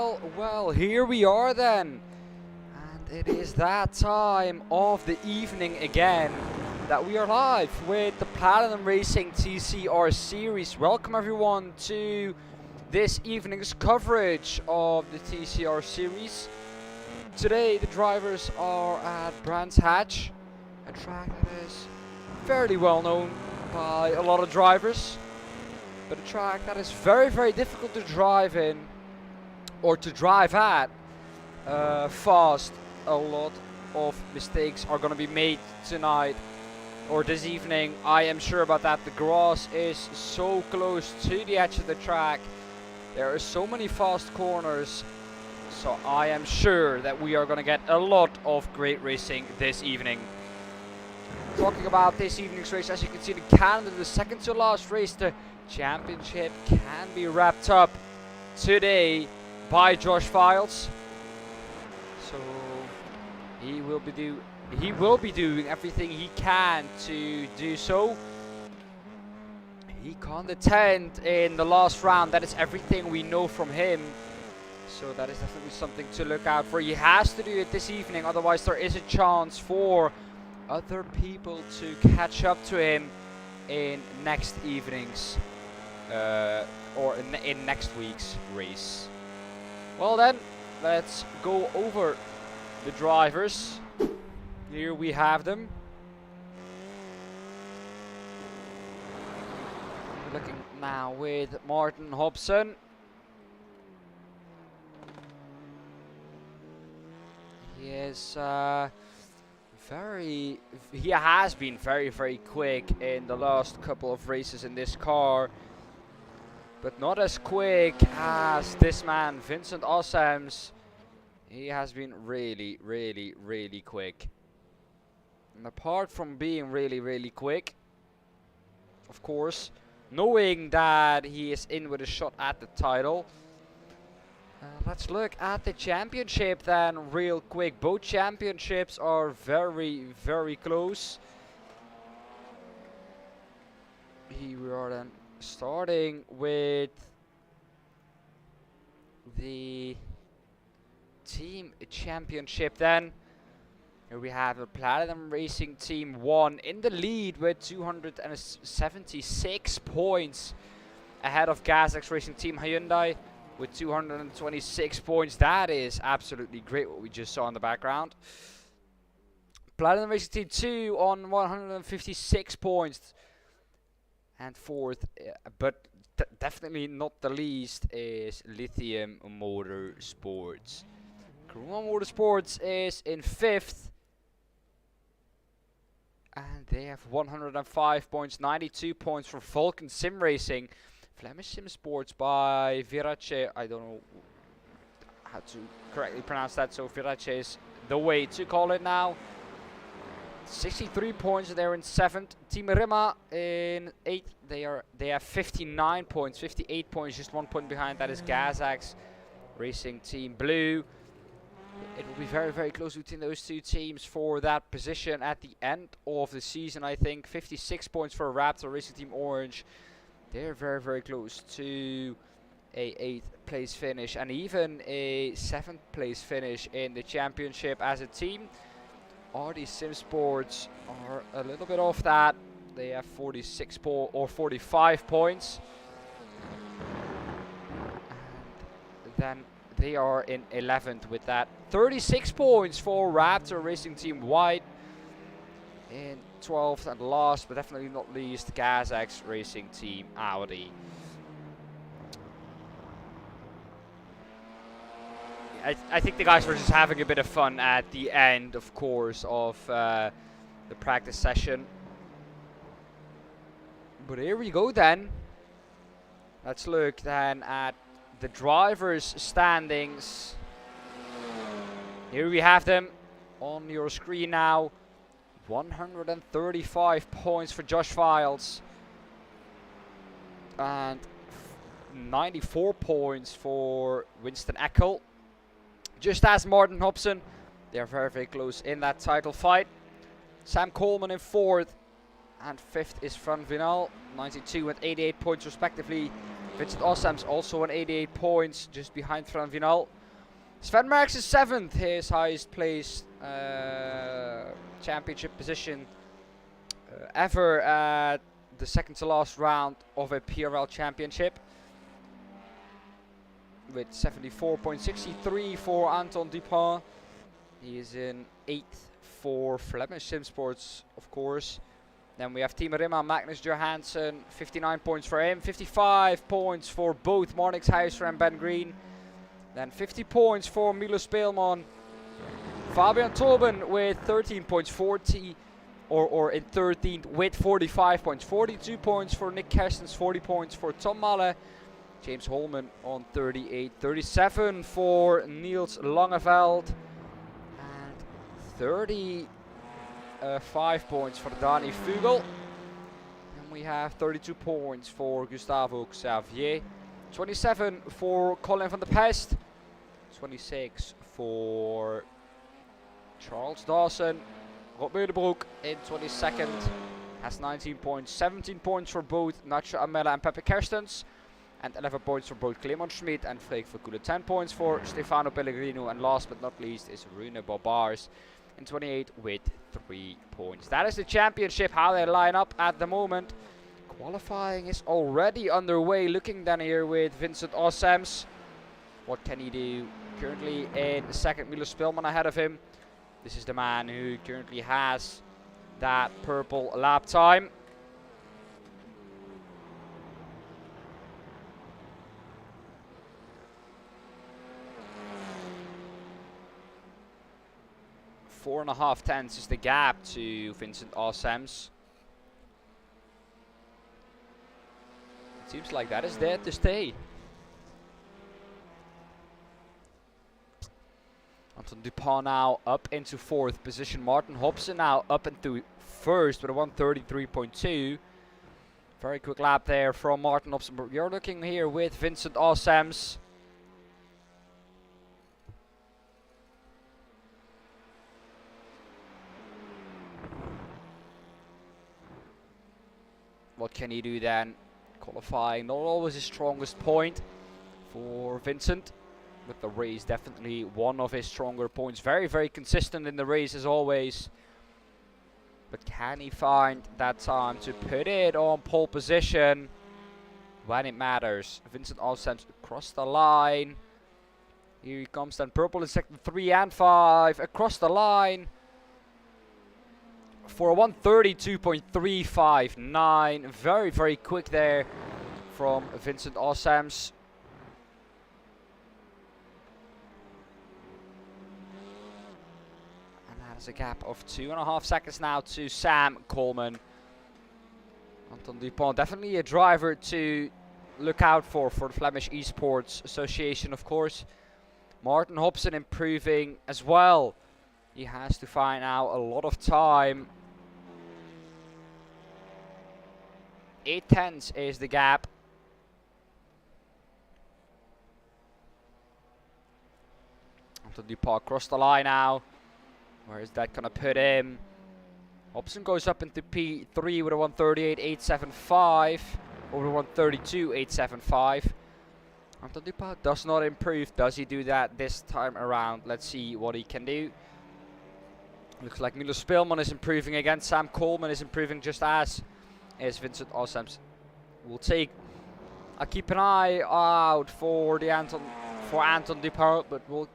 Well, here we are then. And it is that time of the evening again that we are live with the Platinum Racing TCR Series. Welcome everyone to this evening's coverage of the TCR Series. Today the drivers are at Brands Hatch, a track that is fairly well known by a lot of drivers, but a track that is very, very difficult to drive in or to drive at fast. A lot of mistakes are going to be made tonight or this evening. I am sure about that. The grass is so close to the edge of the track. There are so many fast corners. So I am sure that we are going to get a lot of great racing this evening. Talking about this evening's race, as you can see in Canada, the second to last race, the championship can be wrapped up today by Josh Files. So he will be doing everything he can to do so. He can't attend in the last round. That is everything we know from him. So that is definitely something to look out for. He has to do it this evening, otherwise there is a chance for other people to catch up to him in next evening's or in next week's race. Well then, let's go over the drivers. Here we have them. We're looking now with Martin Hobson. He is he has been very, very quick in the last couple of races in this car, but not as quick as this man, Vincent Ossems. He has been really, really, really quick. And apart from being really, really quick, of course, knowing that he is in with a shot at the title, let's look at the championship then real quick. Both championships are very, very close. Here we are then starting with the team championship then. Here we have a Platinum Racing Team 1 in the lead with 276 points ahead of Gazax Racing Team Hyundai with 226 points. That is absolutely great what we just saw in the background. Platinum Racing Team 2 on 156 points. And fourth, but definitely not the least, is Lithium Motorsports. Kuruma Motorsports is in fifth. And they have 105 points, 92 points for Vulcan Sim Racing. Flemish Sim Sports by Virace. I don't know how to correctly pronounce that, so Virace is the way to call it now. 63 points, they're in seventh. Team Rima in eighth. They have 59 points, 58 points, just 1 point behind. That is Gazax Racing Team Blue. It will be very, very close between those two teams for that position at the end of the season, I think. 56 points for Raptor Racing Team Orange. They're very, very close to a 8th place finish and even a 7th place finish in the championship as a team. RD Sim Sports are a little bit off that. They have 45 points. And then they are in 11th with that. 36 points for Raptor Racing Team White. In 12th and last, but definitely not least, Gazax Racing Team Audi. I think the guys were just having a bit of fun at the end, of course, of the practice session. But here we go then. Let's look then at the drivers' standings. Here we have them on your screen now. 135 points for Josh Files. And 94 points for Winston Eckel. Just as Martin Hobson. They are very, very close in that title fight. Sam Coleman in fourth. And fifth is Fran Vinal. 92 and 88 points respectively. Vincent Ossems also on 88 points, just behind Fran Vinal. Sven Merckx is 7th, his highest placed championship position ever at the second to last round of a PRL championship, with 74.63 for Anton Dupont. He is in 8th for Flemish Sim Sports, of course. Then we have Team Rimma, Magnus Johansson, 59 points for him, 55 points for both Marnix Huisler and Ben Green. Then 50 points for Milo Speelman. Fabian Tobin with 13 points, 40, or in 13th with 45 points. 42 points for Nick Kerstens, 40 points for Tom Malle. James Holman on 38, 37 for Niels Langeveld. And 35 points for Dani Vogel. And we have 32 points for Gustavo Xavier. 27 for Colin van der Pest. 26 for Charles Dawson. Rob Meudebroek in 22nd has 19 points. 17 points for both Nacho Amela and Pepe Kerstens. And 11 points for both Clement Schmid and Freek Verkoelen. 10 points for Stefano Pellegrino. And last but not least is Rune Barbars in 28 with 3 points. That is the championship, how they line up at the moment. Qualifying is already underway. Looking down here with Vincent Ossems. What can he do? Currently in second, Milo Speelman ahead of him. This is the man who currently has that purple lap time. Four and a half tenths is the gap to Vincent Ossems. It seems like that is there to stay. Anton Dupont now up into 4th position. Martin Hobson now up into 1st with a 133.2. Very quick lap there from Martin Hobson. But you're looking here with Vincent Ossems. What can he do then? Qualifying, not always his strongest point for Vincent. But the race definitely one of his stronger points. Very, very consistent in the race as always. But can he find that time to put it on pole position when it matters? Vincent Ossems across the line. Here he comes then. Purple in second, 3 and 5. Across the line. For a 132.359. Very, very quick there from Vincent Ossems. There's a gap of 2.5 seconds now to Sam Coleman. Anton Dupont, definitely a driver to look out for the Flemish Esports Association, of course. Martin Hobson improving as well. He has to find out a lot of time. 8 tenths is the gap. Anton Dupont across the line now. Where is that gonna put him? Hobson goes up into P3 with a 138.875 over 132.875. Anton Dupont does not improve. Does he do that this time around? Let's see what he can do. Looks like Milo Speelman is improving again. Sam Coleman is improving just as is Vincent Ossems. I'll keep an eye out for Anton Dupont, but we'll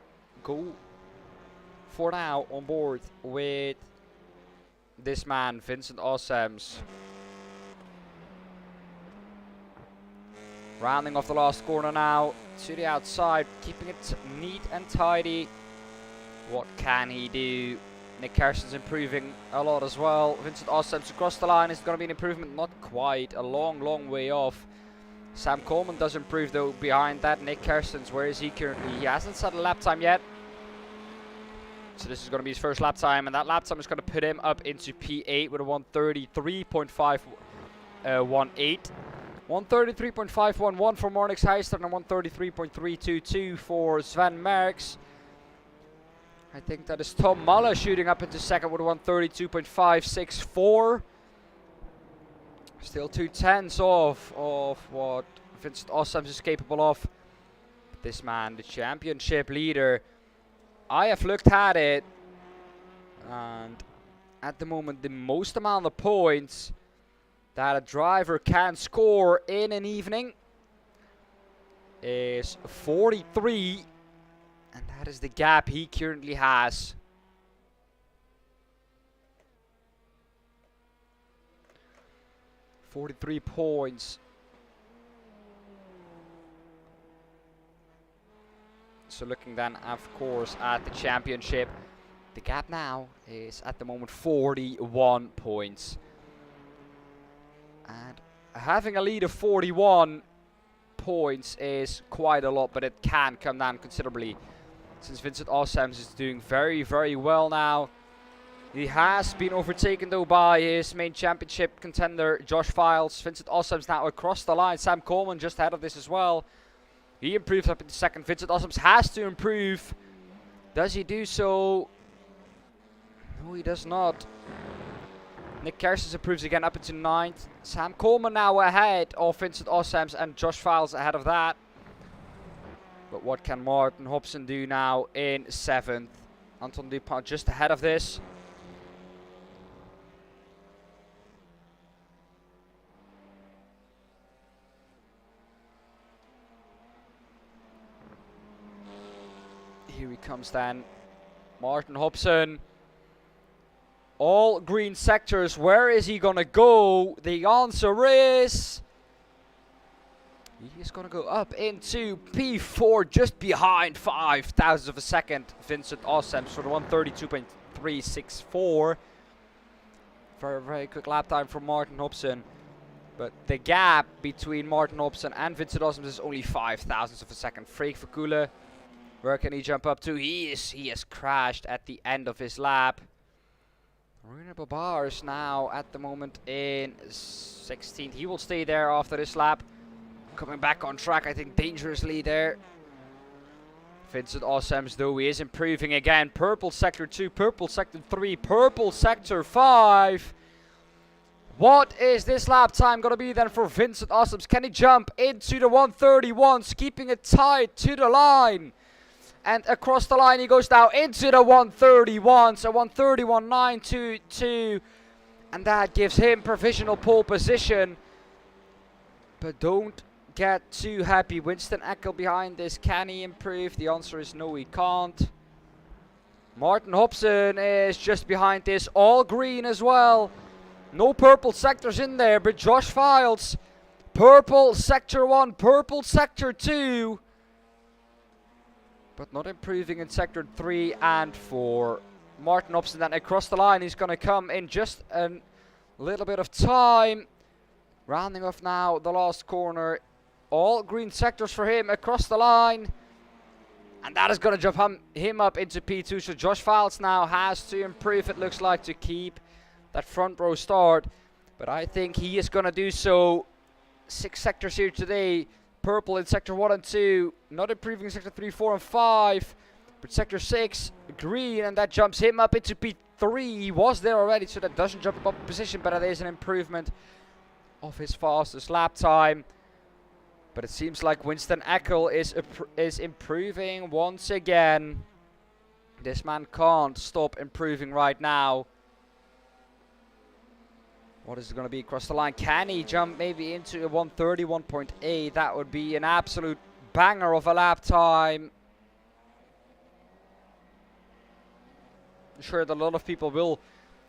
go for now on board with this man, Vincent Ossems. Rounding off the last corner now to the outside, keeping it neat and tidy. What can he do? Nick Kerstens improving a lot as well. Vincent Ossems across the line is going to be an improvement, not quite, a long, long way off. Sam Coleman does improve though behind that. Nick Kerstens, where is he currently? He hasn't set a lap time yet. So this is going to be his first lap time, and that lap time is going to put him up into P8 with a 133.518. 133.511 for Marnix Huisler and 133.322 for Sven Merckx. I think that is Tom Malle shooting up into second with a 132.564. Still 2 tenths off of what Vincent Ossems is capable of. This man, the championship leader, I have looked at it, and at the moment the most amount of points that a driver can score in an evening is 43, and that is the gap he currently has. .43 points. So looking then, of course, at the championship, the gap now is at the moment 41 points. And having a lead of 41 points is quite a lot, but it can come down considerably since Vincent Ossems is doing very, very well now. He has been overtaken though by his main championship contender Josh Files. Vincent Ossems now across the line. Sam Coleman just ahead of this as well. He improves up in second. Vincent Ossems has to improve. Does he do so? No, he does not. Nick Kersens improves again up into ninth. Sam Coleman now ahead of Vincent Ossems and Josh Files ahead of that. But what can Martin Hobson do now in seventh? Anton Dupont just ahead of this. Here he comes then. Martin Hobson. All green sectors. Where is he going to go? The answer is... he is going to go up into P4, just behind 5 thousandths of a second. Vincent Ossems for the 132.364. Very, very quick lap time from Martin Hobson. But the gap between Martin Hobson and Vincent Ossems is only 5 thousandths of a second. Freek Verkulen. Where can he jump up to? He has crashed at the end of his lap. Rune Babar is now at the moment in 16th. He will stay there after this lap. Coming back on track, I think dangerously there. Vincent Ossems though, he is improving again. Purple sector 2, purple sector 3, purple sector 5. What is this lap time going to be then for Vincent Ossems? Can he jump into the 131s, keeping it tight to the line? And across the line he goes now into the 131, so 131.922. And that gives him provisional pole position. But don't get too happy. Winston Eckel behind this. Can he improve? The answer is no, he can't. Martin Hobson is just behind this. All green as well. No purple sectors in there, but Josh Files. Purple sector 1, purple sector 2. But not improving in sector 3 and 4. Martin Hobson then across the line. He's going to come in just a little bit of time. Rounding off now the last corner. All green sectors for him across the line. And that is going to jump him up into P2. So Josh Files now has to improve, it looks like, to keep that front row start. But I think he is going to do so. 6 sectors here today. Purple in sector 1 and 2. Not improving in sector 3, 4 and 5. But sector 6, green. And that jumps him up into P3. He was there already, so that doesn't jump up position. But it is an improvement of his fastest lap time. But it seems like Winston Eckel is improving once again. This man can't stop improving right now. What is it going to be across the line? Can he jump maybe into a 131.8? That would be an absolute banger of a lap time. I'm sure that a lot of people will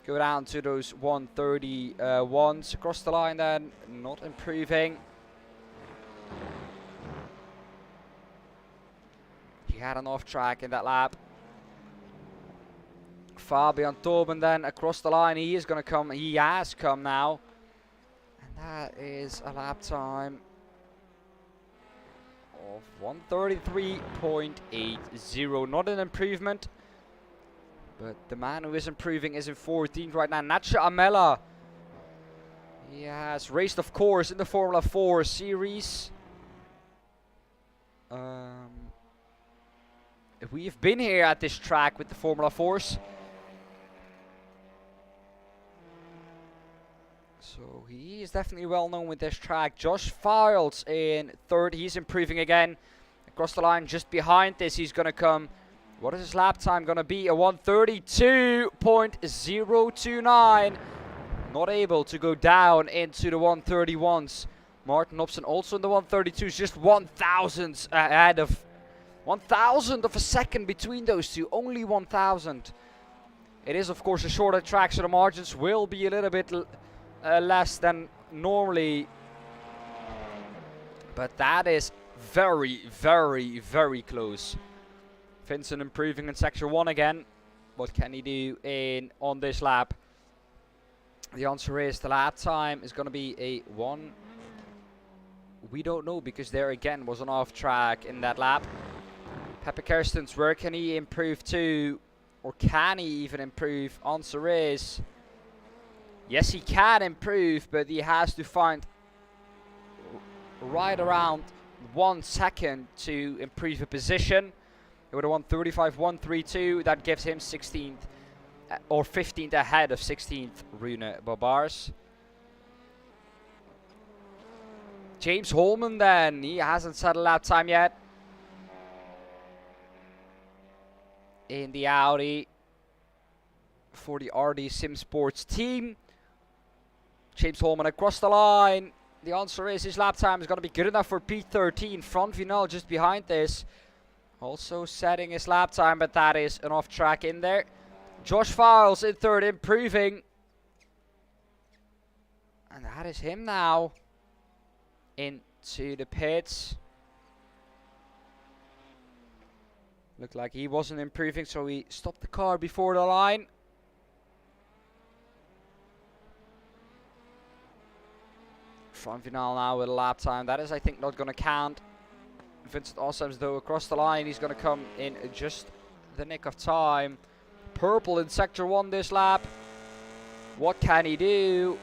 go down to those 131s. Across the line then, not improving. He had an off track in that lap. Fabian Tobin then across the line. He is going to come. He has come now. And that is a lap time of 133.80. Not an improvement. But the man who is improving is in 14th right now. Nacho Amela. He has raced, of course, in the Formula 4 series. We've been here at this track with the Formula 4s. So he is definitely well known with this track. Josh Files in 3rd. He's improving again. Across the line just behind this, he's going to come What is his lap time going to be? A 132.029. Not able to go down into the 131s. Martin Hobson also in the 132s, just 1,000 ahead of 1,000 of a second between those two, only 1,000. It is of course a shorter track, so the margins will be a little bit less than normally. But that is very, very, very close. Vincent improving in sector 1 again. What can he do on this lap? The answer is the lap time is going to be a 1. We don't know, because there again was an off track in that lap. Pepe Kerstens, where can he improve to? Or can he even improve? Answer is yes, he can improve, but he has to find right around 1 second to improve a position. He would have won 35.132. That gives him 16th or 15th ahead of 16th Rune Barbars. James Holman then, he hasn't set a lap time yet in the Audi for the RD Sim Sports team. James Holman across the line. The answer is his lap time is going to be good enough for P13. Front Vinal just behind this. Also setting his lap time, but that is an off track in there. Josh Files in third, improving. And that is him now into the pits. Looked like he wasn't improving, so he stopped the car before the line. Front Vinal now with a lap time. That is, I think, not going to count. Vincent Ossems, though, across the line. He's going to come in just the nick of time. Purple in sector 1 this lap. What can he do?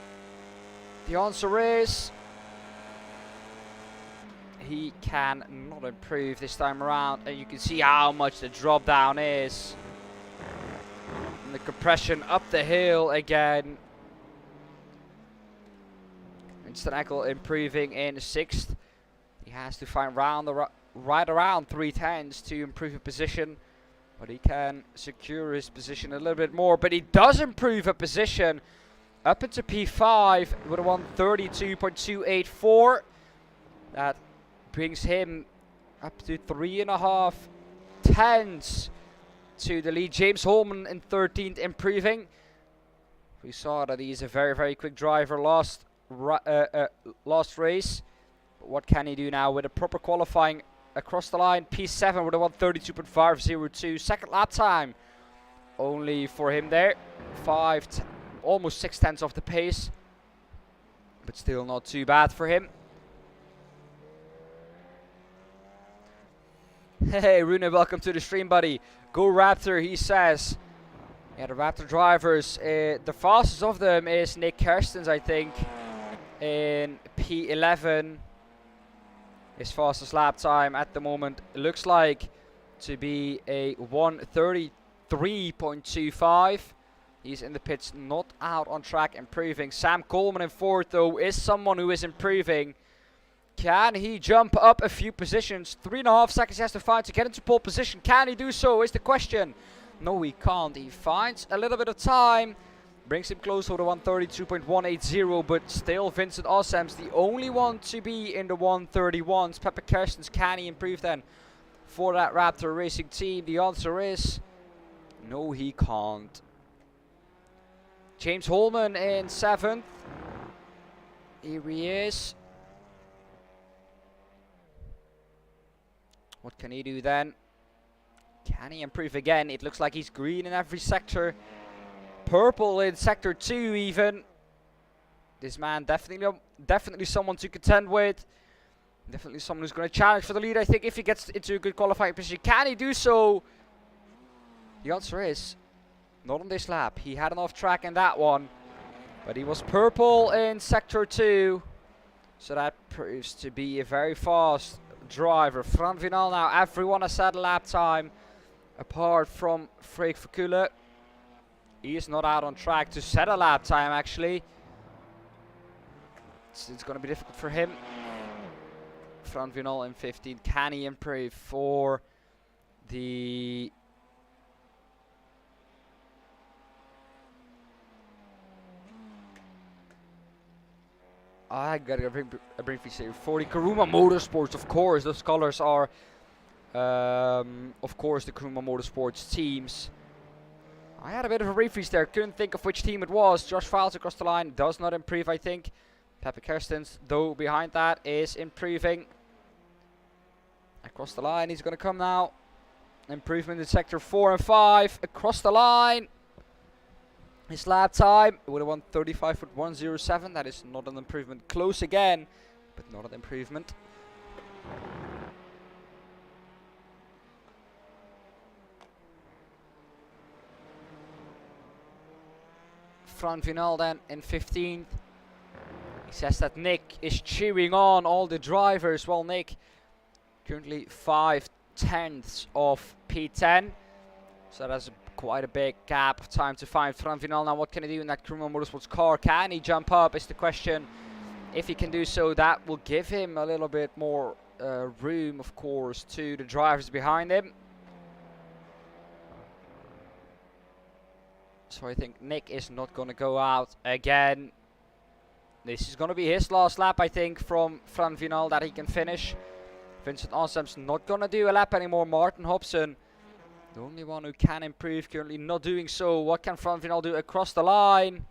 The answer is he can not improve this time around. And you can see how much the drop down is. And the compression up the hill again. Winston Eckel improving in 6th. He has to find right around 3/10s to improve a position. But he can secure his position a little bit more. But he does improve a position up into P5 with a 132.284. That brings him up to 3.5 tenths to the lead. James Holman in 13th, improving. We saw that he's a very, very quick driver last race. But what can he do now with a proper qualifying across the line? P7 with a 132.502. Second lap time only for him there. Almost 6/10 off the pace. But still not too bad for him. Hey Rune, welcome to the stream, buddy. Go Raptor, he says. Yeah, the Raptor drivers, the fastest of them is Nick Kerstens, I think, in P11. His fastest lap time at the moment looks like to be a 1:33.25. He's in the pits, not out on track, improving. Sam Coleman in 4th, though, is someone who is improving. Can he jump up a few positions? 3.5 seconds he has to find to get into pole position. Can he do so is the question. No, he can't. He finds a little bit of time. Brings him close to the 132.180, but still Vincent Ossems, the only one to be in the 131s. Pepe Kerstens, can he improve then for that Raptor Racing team? The answer is no, he can't. James Holman in 7th. Here he is. What can he do then? Can he improve again? It looks like he's green in every sector. Purple in sector 2 even. This man definitely someone to contend with. Definitely someone who's going to challenge for the lead, I think, if he gets into a good qualifying position. Can he do so? The answer is not on this lap. He had an off track in that one. But he was purple in sector 2. So that proves to be a very fast driver. Front Vinal now. Everyone has set a lap time. Apart from Freek Verkulen. He is not out on track to set a lap time, actually. So it's going to be difficult for him. Front Vinal in 15th. Can he improve for the I gotta briefly say for the Kuruma Motorsports, of course, those colors are, of course, the Kuruma Motorsports teams. I had a bit of a refreeze there, couldn't think of which team it was. Josh Files across the line does not improve, I think. Pepe Kerstens, though, behind that is improving. Across the line, he's gonna come now. Improvement in sector 4 and 5. Across the line. His lap time would have won 35.107. That is not an improvement. Close again, but not an improvement. Front final then in 15th. He says that Nick is cheering on all the drivers. Well, Nick currently 5/10 of P10. So that's quite a big gap of time to find front final. Now what can he do in that Kuruma Motorsports car? Can he jump up is the question. If he can do so, that will give him a little bit more room, of course, to the drivers behind him. So I think Nick is not going to go out again. This is going to be his last lap, I think, from front final that he can finish. Vincent Awesome's not going to do a lap anymore. Martin Hobson, the only one who can improve, currently not doing so. What can front final do across the line?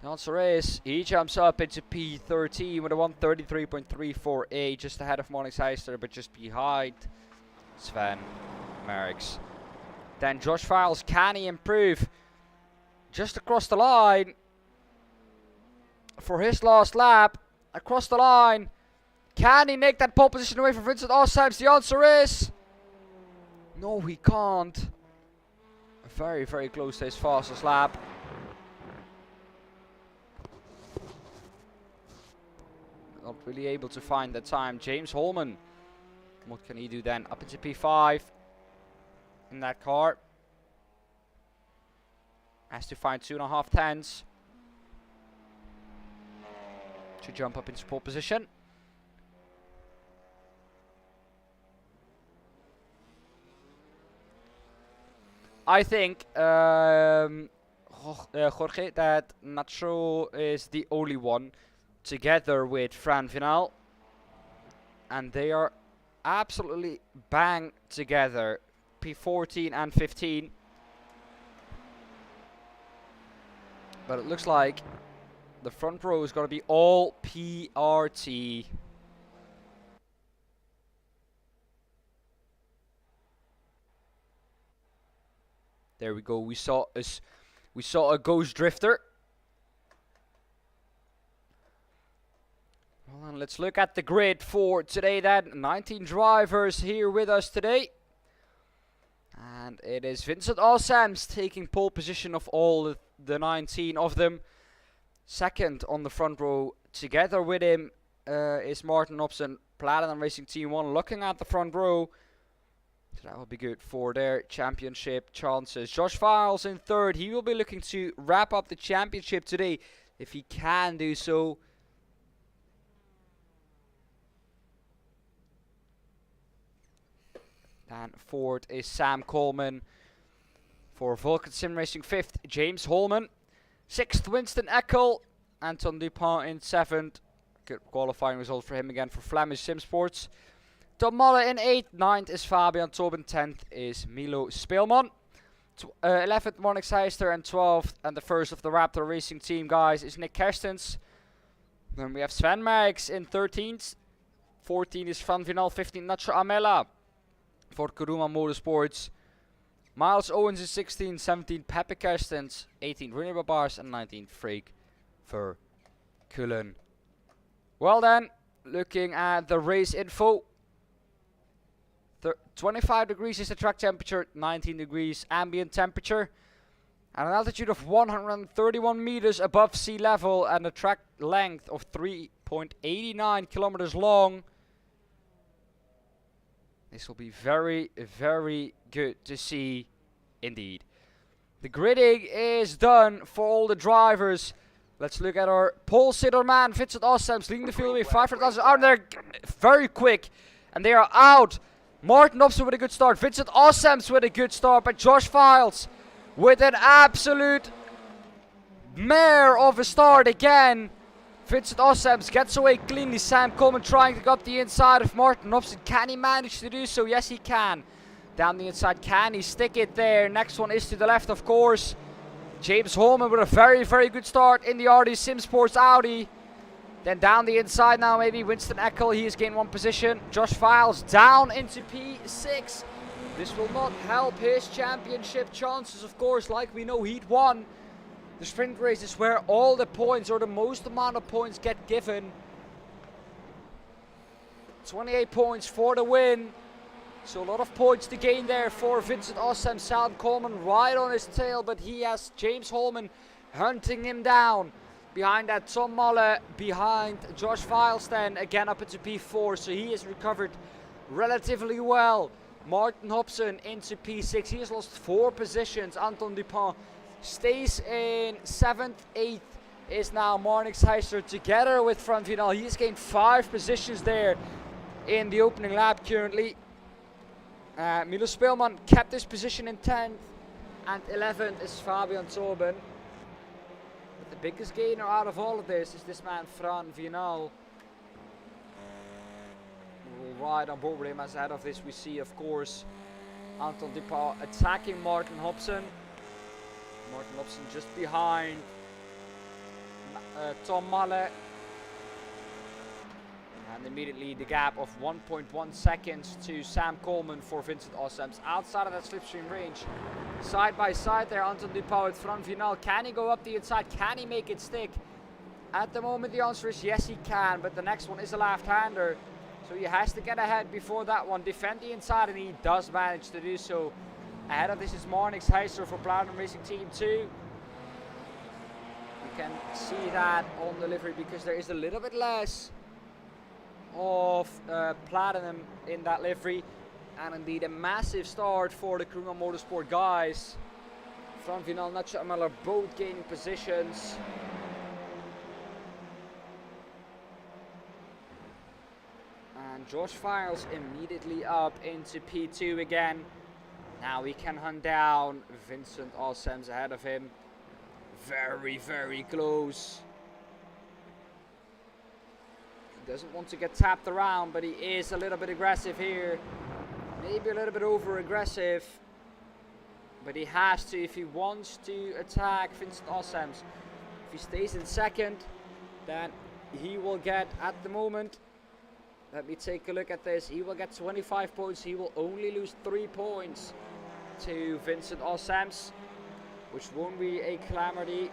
The answer is he jumps up into P13 with a 133.348, just ahead of Monix Heister, but just behind Sven Merckx. Then Josh Files, can he improve? Just across the line for his last lap. Across the line. Can he make that pole position away from Vincent Osheim? The answer is no, he can't. Very, very close to his fastest lap. Not really able to find that time. James Holman. What can he do then? Up into P5 in that car. Has to find 2.5 tenths to jump up into pole position. I think Jorge, that Nacho is the only one together with Fran Vinal, and they are absolutely bang together. P14 and 15. But it looks like the front row is going to be all PRT. There we go. We saw a Ghost Drifter. Well, and let's look at the grid for today then. 19 drivers here with us today. And it is Vincent Awesome's taking pole position of all the 19 of them. Second on the front row together with him is Martin Hobson, Platinum Racing Team 1, looking at the front row. So that will be good for their championship chances. Josh Files in third. He will be looking to wrap up the championship today if he can do so. And fourth is Sam Coleman. For Vulcan Sim Racing, fifth, James Holman. Sixth, Winston Eckel. Anton Dupont in seventh. Good qualifying result for him again for Flemish Sim Sports. Tom Muller in 8th, 9th is Fabian Tobin, 10th is Milo Speelman. 11th Monix Heister, and 12th, and the first of the Raptor Racing Team guys, is Nick Kerstens. Then we have Sven Merckx in 13th. 14th is Van Vinal, 15th Nacho Amela for Kuruma Motorsports. Miles Owens is 16th, 17th Pepe Kerstens, 18th René Babars, and 19th Freek Verkulen. Well then, looking at the race info. 25 degrees is the track temperature, 19 degrees ambient temperature, and an altitude of 131 meters above sea level, and a track length of 3.89 kilometers long. This will be very, very good to see indeed. The gridding is done for all the drivers. Let's look at our pole sitter man, Vincent Awesome's leading the field away 500,000 out there, very quick, and they are out. Martin Hobson with a good start. Vincent Awesome's with a good start. But Josh Files with an absolute mare of a start again. Vincent Ossems gets away cleanly. Sam Coleman trying to go up the inside of Martin Hobson. Can he manage to do so? Yes, he can. Down the inside, can he stick it there? Next one is to the left, of course. James Holman with a very, very good start in the RD Sim Sports Audi. Then down the inside now, maybe Winston Eckel. He has gained one position. Josh Files down into P6. This will not help his championship chances, of course. Like we know, Heat 1. The sprint race is where all the points, or the most amount of points, get given. 28 points for the win. So a lot of points to gain there for Vincent Ossem. Sam Coleman right on his tail, but he has James Holman hunting him down. Behind that, Tom Molle, behind Josh Files then, again up into P4, so he has recovered relatively well. Martin Hobson into P6, he has lost 4 positions. Anton Dupont stays in 7th, 8th is now Marnix Heister together with Fran Vinal. He has gained 5 positions there in the opening lap currently. Milo Speelman kept his position in 10th, and 11th is Fabian Torben. But the biggest gainer out of all of this is this man Fran Vinal. We'll ride on board with him. As ahead of this we see, of course, Anton Dupont attacking Martin Hobson. Martin Hobson just behind Tom Malle. And immediately the gap of 1.1 seconds to Sam Coleman for Vincent Ossems. Outside of that slipstream range. Side by side there, Anton Dupont with Fran Vinal. Can he go up the inside? Can he make it stick? At the moment the answer is yes, he can. But the next one is a left-hander. So he has to get ahead before that one. Defend the inside, and he does manage to do so. Ahead of this is Marnix Heister for Platinum Racing Team 2. You can see that on the livery because there is a little bit less of Platinum in that livery. And indeed a massive start for the Kruma Motorsport guys. Fran Vinal, Nacho Amel are both gaining positions. And Josh Files immediately up into P2 again. Now we can hunt down Vincent Ossems ahead of him. Very, very close. He doesn't want to get tapped around, but he is a little bit aggressive here. Maybe a little bit over aggressive. But he has to if he wants to attack Vincent Ossems. If he stays in second, then he will get, at the moment, let me take a look at this, he will get 25 points. He will only lose 3 points to Vincent Ossems, which won't be a calamity.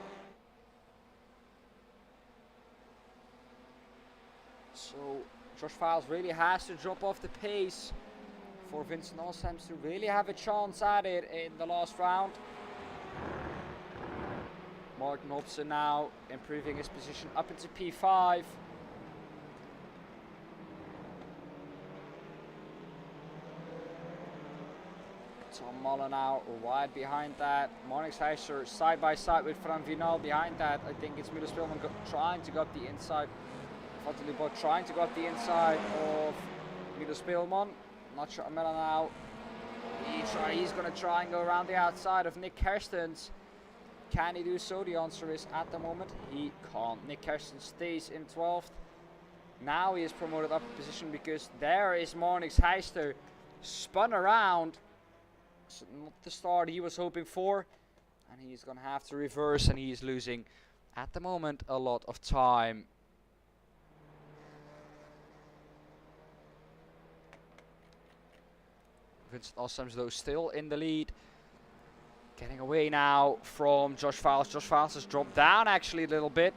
So Josh Files really has to drop off the pace for Vincent Ossems to really have a chance at it in the last round. Martin Hobson now improving his position up into P5. Tom Muller now right behind that. Marnix Heister side by side with Fran Vinal behind that. I think it's Milo Speelman trying to go up the inside. But trying to go up the inside of Milo Speelman. Not sure Amela now. He's going to try and go around the outside of Nick Kerstens. Can he do so? The answer is at the moment he can't. Nick Kerstens stays in 12th. Now he is promoted up a position because there is Marnix Heister spun around. So not the start he was hoping for. And he's going to have to reverse, and he is losing at the moment a lot of time. Vincent Ossems though still in the lead. Getting away now from Josh Files. Josh Files has dropped down actually a little bit.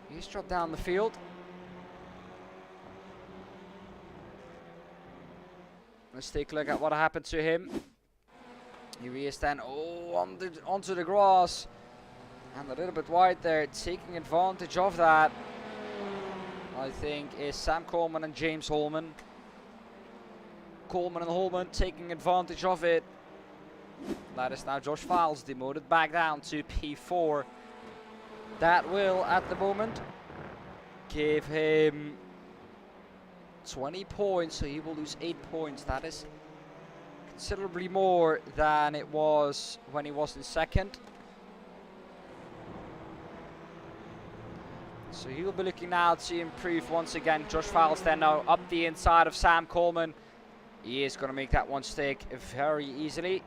He's dropped down the field. Let's take a look at what happened to him. Here he is then, onto the grass. And a little bit wide there, taking advantage of that, I think, is Sam Coleman and James Holman. Coleman and Holman taking advantage of it. That is now Josh Files demoted back down to P4. That will, at the moment, give him 20 points, so he will lose 8 points. That is considerably more than it was when he was in second. So he'll be looking now to improve once again. Josh Files then now up the inside of Sam Coleman. He is going to make that one stick very easily.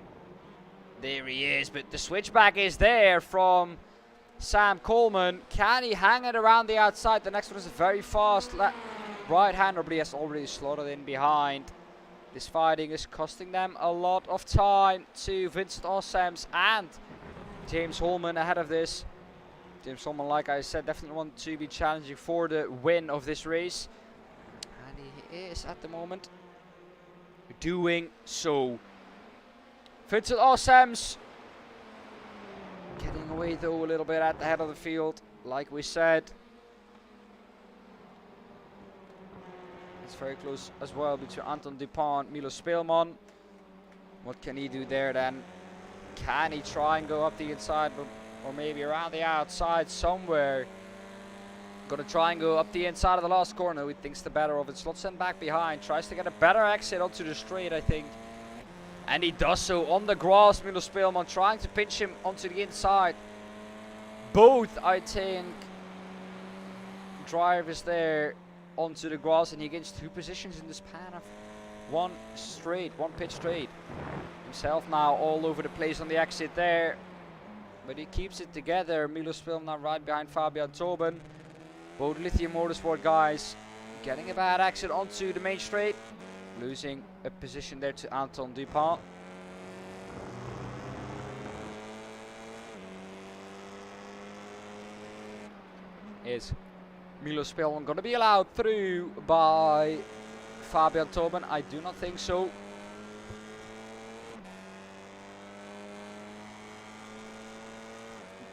There he is, but the switchback is there from Sam Coleman. Can he hang it around the outside? The next one is a very fast right-hander, but he has already slotted in behind. This fighting is costing them a lot of time to Vincent Ossems and James Holman ahead of this. James Holman, like I said, definitely want to be challenging for the win of this race. And he is at the moment doing so. Vincent Ossems getting away though a little bit at the head of the field, like we said. It's very close as well between Anton Dupont and Milo Speelman. What can he do there then? Can he try and go up the inside, or maybe around the outside somewhere? Gonna try and go up the inside of the last corner. He thinks the better of it. Slots in back behind. Tries to get a better exit onto the straight, I think. And he does so on the grass. Milo Speelman trying to pinch him onto the inside. Both, I think, drivers there onto the grass, and he gains 2 positions in the span of one pitch straight. Himself now all over the place on the exit there, but he keeps it together. Milo Speelman now right behind Fabian Tobin. Both Lithium Motorsport guys getting a bad exit onto the main straight, losing a position there to Anton Dupont. Is Milo Speelman going to be allowed through by Fabian Tobin? I do not think so.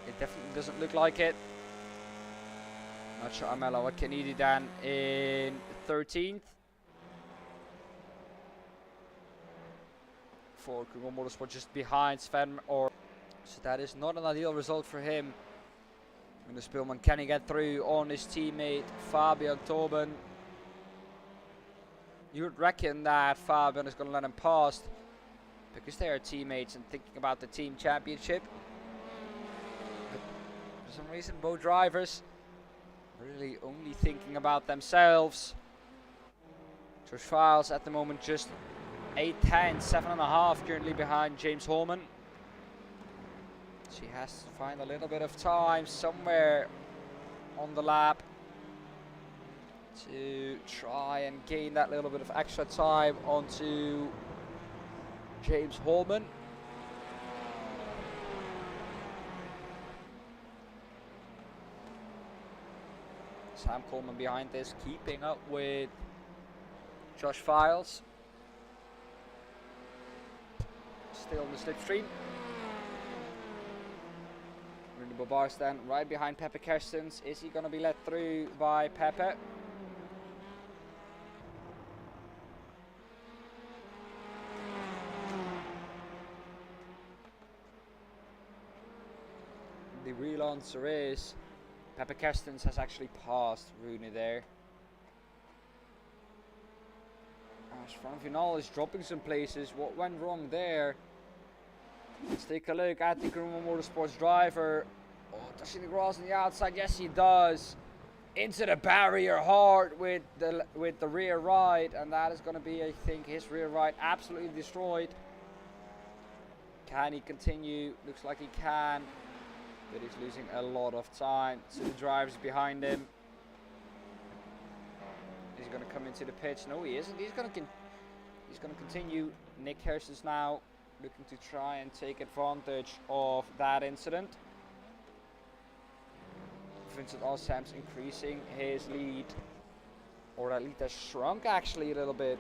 It definitely doesn't look like it. Not sure Amela, what can he do then in 13th? For Google Motorsport just behind Sven, so that is not an ideal result for him. Milo Speelman, can he get through on his teammate Fabian Tobin? You would reckon that Fabian is going to let him pass because they are teammates and thinking about the team championship. But for some reason, both drivers really only thinking about themselves. Josh Files at the moment just 8-10, 7.5 currently behind James Holman. She has to find a little bit of time somewhere on the lap to try and gain that little bit of extra time onto James Holman. Sam Coleman behind this, keeping up with Josh Files. Still in the slipstream. Rudy Bobar then right behind Pepe Kerstens. Is he going to be let through by Pepe? The real answer is Pepe Kerstens has actually passed Rooney there. Sven Vinal is dropping some places. What went wrong there? Let's take a look at the Grumman Motorsports driver. Oh, touching the grass on the outside. Yes, he does. Into the barrier hard with the rear right, and that is going to be, I think, his rear right absolutely destroyed. Can he continue? Looks like he can, but he's losing a lot of time to the drivers behind him. He's going to come into the pits. No, he isn't. He's going to continue. Nick Harris is now looking to try and take advantage of that incident. Vincent Ossems increasing his lead, or that lead has shrunk actually a little bit.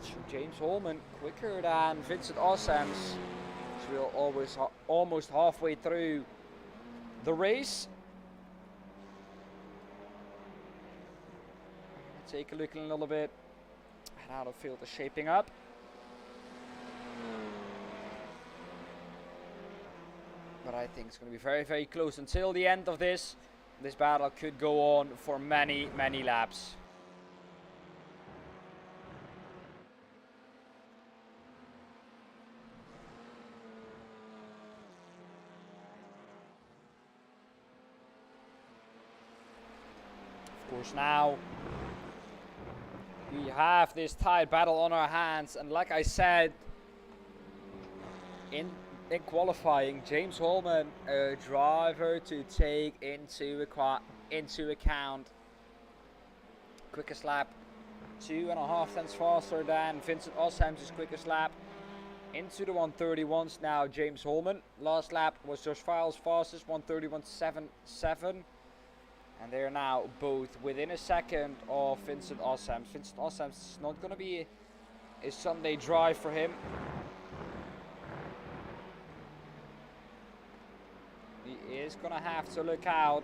So James Holman quicker than Vincent Ossems. So we're always almost halfway through the race. Take a look a little bit at how the field is shaping up. But I think it's going to be very, very close until the end of this. This battle could go on for many, many laps. Of course, now we have this tight battle on our hands, and like I said in qualifying, James Holman, a driver to take into account. Quickest lap, 2.5 tenths faster than Vincent Osham's quickest lap. Into the 131s now, James Holman. Last lap was Josh Files' fastest, 131.77. And they are now both within a second of Vincent Osham's. Vincent Osham's is not going to be a Sunday drive for him. He is going to have to look out.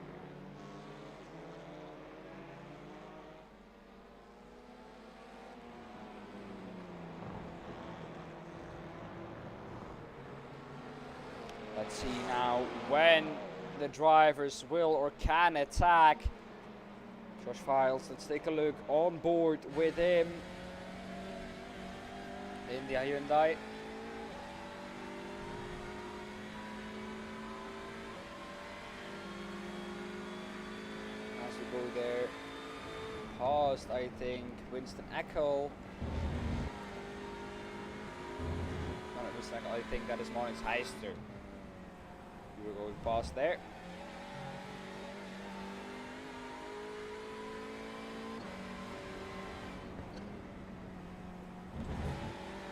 Let's see now when the drivers will or can attack. Josh Files, let's take a look on board with him in the Hyundai. As we go there, past, I think, Winston Eckel. Not Winston Eckel, I think that is Marnix Heister. We're going past there.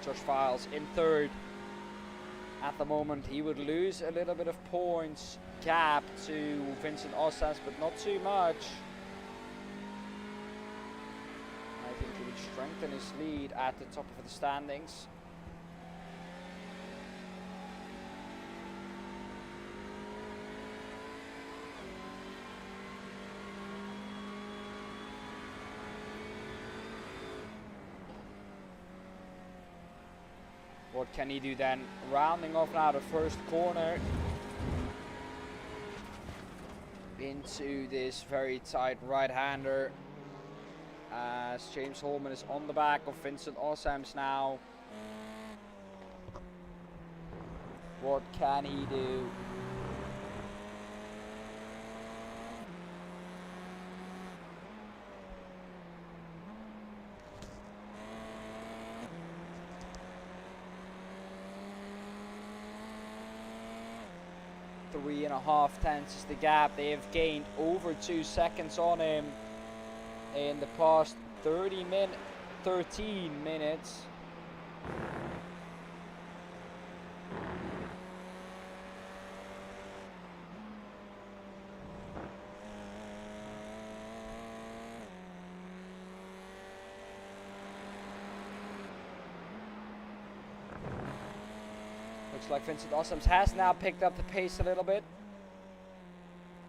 Josh Files in third. At the moment, he would lose a little bit of points gap to Vincent Osas, but not too much. I think he would strengthen his lead at the top of the standings. What can he do then? Rounding off now the first corner into this very tight right-hander as James Holman is on the back of Vincent Osams now. What can he do? Three and a half tenths is the gap. They have gained over 2 seconds on him in the past 13 minutes. Looks like Vincent Osams has now picked up the pace a little bit.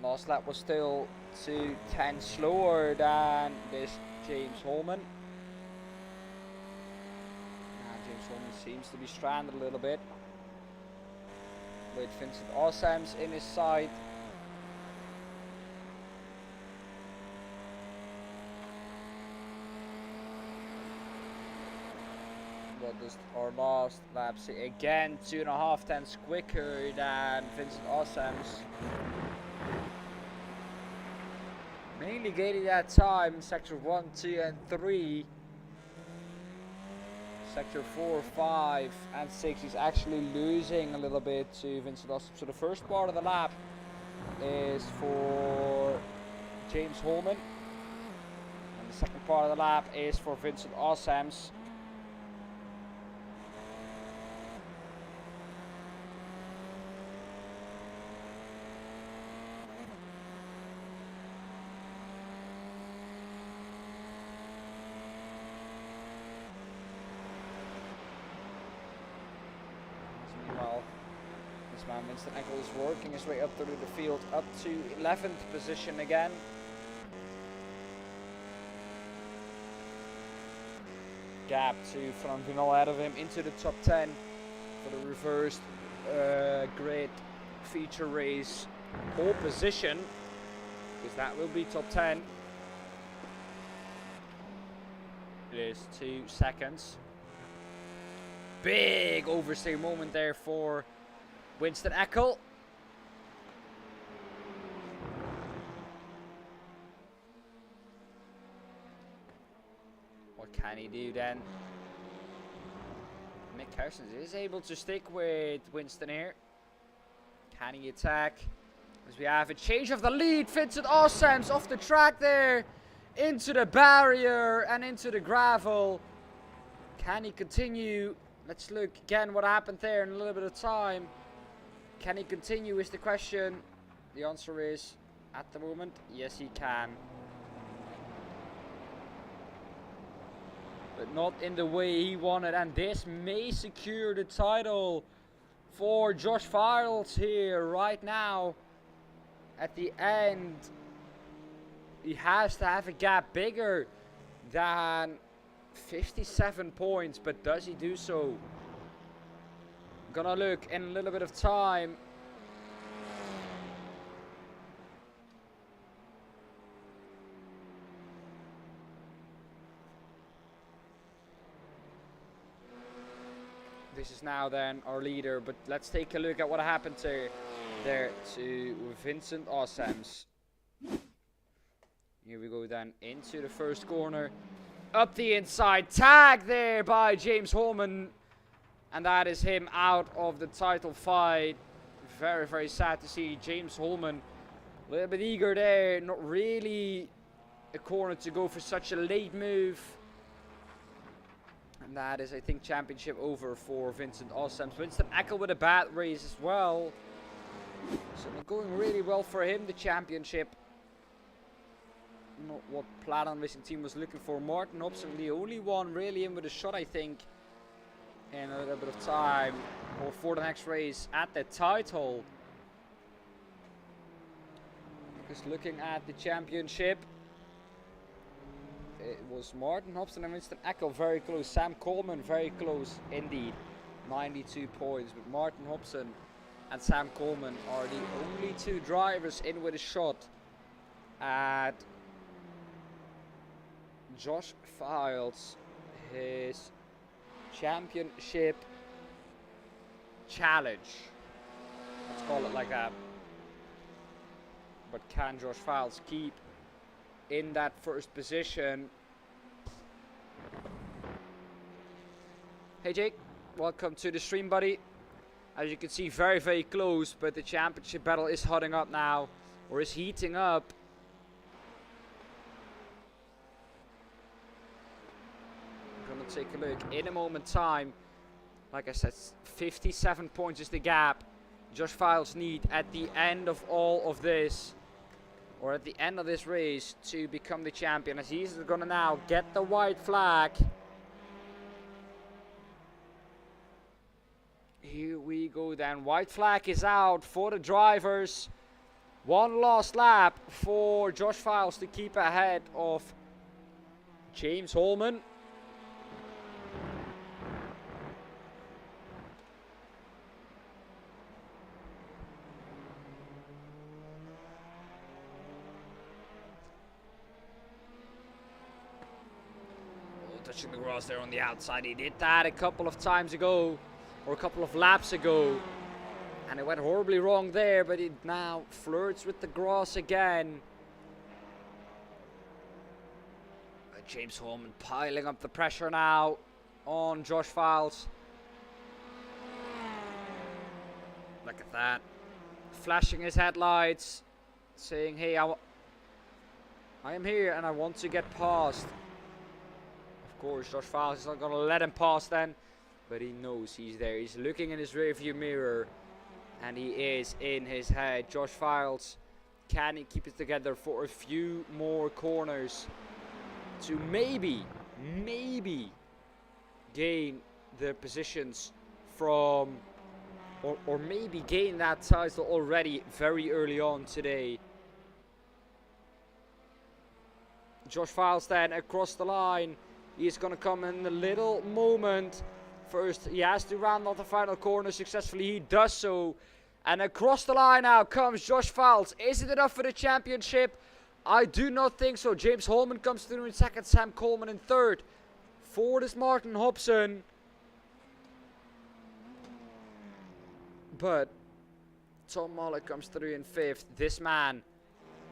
Last lap was still 2 tenths slower than this James Holman. Now James Holman seems to be stranded a little bit with Vincent Osams in his side. What does our last lap say? Again, 2.5 tenths quicker than Vincent Osams. Mainly gaining that time in sector 1, 2 and 3. Sector 4, 5 and 6 is actually losing a little bit to Vincent Osams. So the first part of the lap is for James Holman. And the second part of the lap is for Vincent Osams. Winston Eckel is working his way up through the field, up to 11th position again. Gap to Fran Vinal ahead of him into the top 10 for the reversed grid feature race pole position, because that will be top 10. It is 2 seconds. Big overstay moment there for Winston Eckel. What can he do then? Mick Harrison is able to stick with Winston here. Can he attack? As we have a change of the lead. Vincent Ossem's off the track there. Into the barrier and into the gravel. Can he continue? Let's look again what happened there in a little bit of time. Can he continue is the question. The answer is, at the moment, yes he can. But not in the way he wanted, and this may secure the title for Josh Files here right now. At the end, he has to have a gap bigger than 57 points, but does he do so? Gonna look in a little bit of time. This is now then our leader, but let's take a look at what happened there to Vincent Ossems. Here we go then into the first corner. Up the inside, tag there by James Holman. And that is him out of the title fight. Very, very sad to see James Holman a little bit eager there. Not really a corner to go for such a late move. And that is, I think, championship over for Vincent Ossems. Winston Eckel with a bad race as well. So not going really well for him, the championship. Not what Platinum Racing Team was looking for. Martin Hobson, the only one really in with a shot, I think, in a little bit of time, or for the next race at the title. Because looking at the championship, it was Martin Hobson and Winston Eckel very close. Sam Coleman very close indeed, 92 points. But Martin Hobson and Sam Coleman are the only two drivers in with a shot at Josh Files, his championship challenge. Let's call it like that. But can Josh Files keep in that first position? Hey Jake, welcome to the stream, buddy. As you can see, very, very close, but the championship battle is hotting up now, or is heating up. Take a look in a moment time. Like I said, 57 points is the gap Josh Files need at the end of all of this, or at the end of this race, to become the champion, as he's gonna now get the white flag. Here we go then. White flag is out for the drivers. One last lap for Josh Files to keep ahead of James Holman. Touching the grass there on the outside. He did that a couple of times ago, or a couple of laps ago, and it went horribly wrong there, but it now flirts with the grass again. James Holman piling up the pressure now on Josh Files. Look at that. Flashing his headlights, saying, hey, I am here and I want to get past. Of course, Josh Files is not going to let him pass then, but he knows he's there. He's looking in his rearview mirror, and he is in his head. Josh Files, can he keep it together for a few more corners to maybe gain the positions from, or maybe gain that title already very early on today. Josh Files then across the line. He's going to come in a little moment. First, he has to round off the final corner successfully. He does so. And across the line now comes Josh Files. Is it enough for the championship? I do not think so. James Holman comes through in second. Sam Coleman in third. Fourth is Martin Hobson. But Tom Mullock comes through in fifth. This man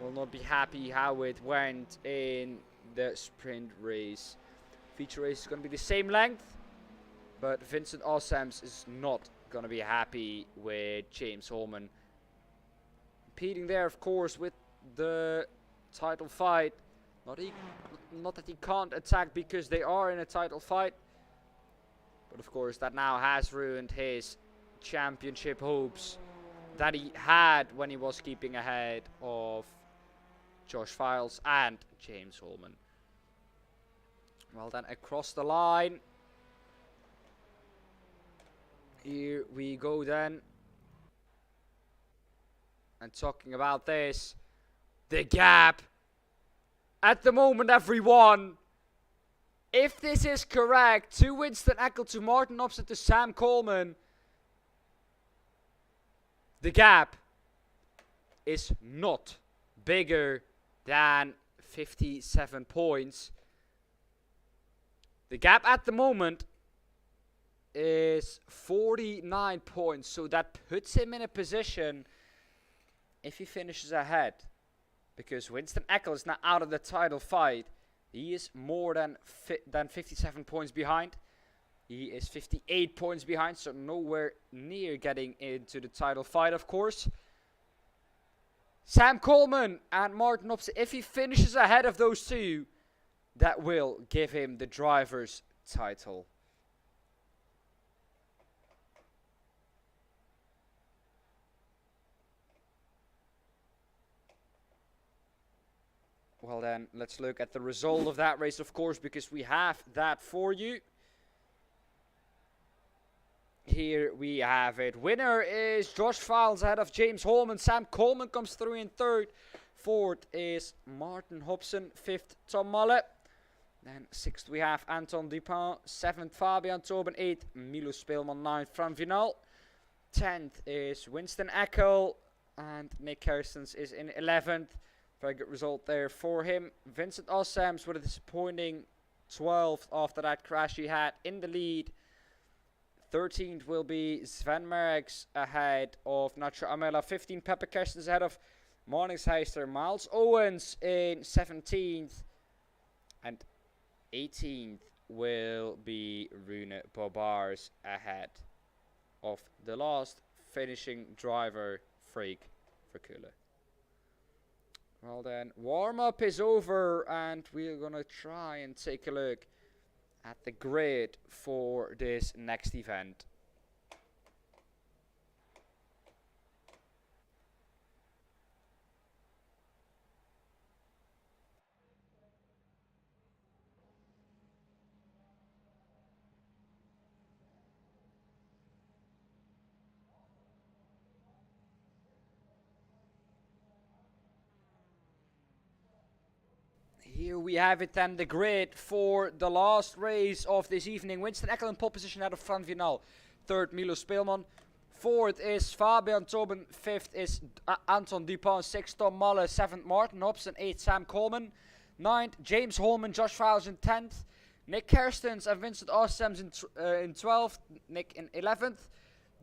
will not be happy how it went in the sprint race. Feature race is going to be the same length, but Vincent Ossems is not going to be happy with James Holman. Competing there, of course, with the title fight. Not that he can't attack because they are in a title fight, but of course that now has ruined his championship hopes that he had when he was keeping ahead of Josh Files and James Holman. Well then, across the line. Here we go then. And talking about this, the gap at the moment, everyone. If this is correct, to Winston Eckel, to Martin Hobson, to Sam Coleman, the gap is not bigger than 57 points. The gap at the moment is 49 points, so that puts him in a position, if he finishes ahead, because Winston Eckel is now out of the title fight, he is more than 57 points behind. He is 58 points behind, so nowhere near getting into the title fight, of course. Sam Coleman and Martin Hobson, if he finishes ahead of those two, that will give him the driver's title. Well then, let's look at the result of that race, of course, because we have that for you. Here we have it. Winner is Josh Files ahead of James Holman. Sam Coleman comes through in third. Fourth is Martin Hobson. Fifth, Tom Mullet. Then sixth we have Anton Dupin. Seventh, Fabian Tobin. Eighth, Milo Speelman. Ninth, Fran Vinal. 10th is Winston Eckel. And Nick Kerstens is in 11th. Very good result there for him. Vincent Ossems with a disappointing 12th after that crash he had in the lead. 13th will be Sven Merckx ahead of Nacho Amela. 15th, Pepe Kerstens ahead of Marnix Heister. Miles Owens in 17th. And 18th will be Rune Bobars ahead of the last finishing driver, Freek Verkulle. Well then, warm-up is over and we're gonna try and take a look at the grid for this next event. Here we have it then, the grid for the last race of this evening. Winston Eckel in pole position out of Fran Vinal. Third, Milo Speelman. Fourth is Fabian Tobin. Fifth is Anton Dupin. Sixth, Tom Muller. Seventh, Martin Hobson. Eighth, Sam Coleman. Ninth, James Holman. Josh Files in 10th. Nick Kerstens and Vincent Ossems in 12th. Nick in 11th.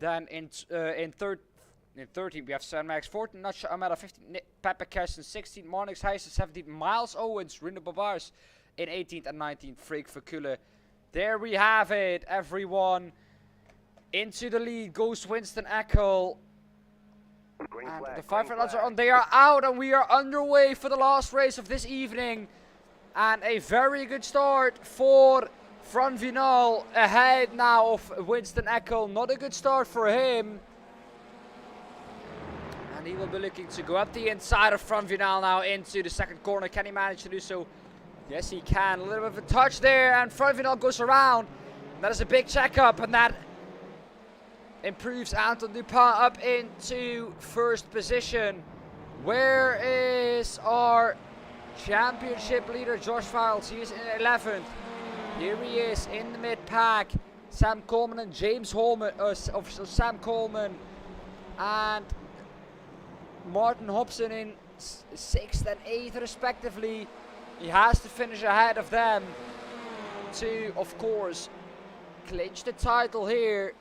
Then in 13th we have Sven Merckx. 14th, Nacho Amela. 15th, Pepe Kerstens. 16th, Marnix Heister. 17th, Miles Owens. Rune Bobars in 18th and 19th, Freek Verkulle. There we have it, everyone. Into the lead goes Winston Eckel. And the 500 lads are on. They are out and we are underway for the last race of this evening. And a very good start for Fran Vinal ahead now of Winston Eckel. Not a good start for him. And he will be looking to go up the inside of Fran Vinal now into the second corner. Can he manage to do so? Yes, he can. A little bit of a touch there and Fran Vinal goes around. And that is a big checkup and that improves Anton Dupin up into first position. Where is our championship leader Josh Files? He is in 11th. Here he is in the mid-pack. Sam Coleman and James Holman, Sam Coleman and Martin Hobson in 6th and 8th respectively. He has to finish ahead of them to, of course, clinch the title here.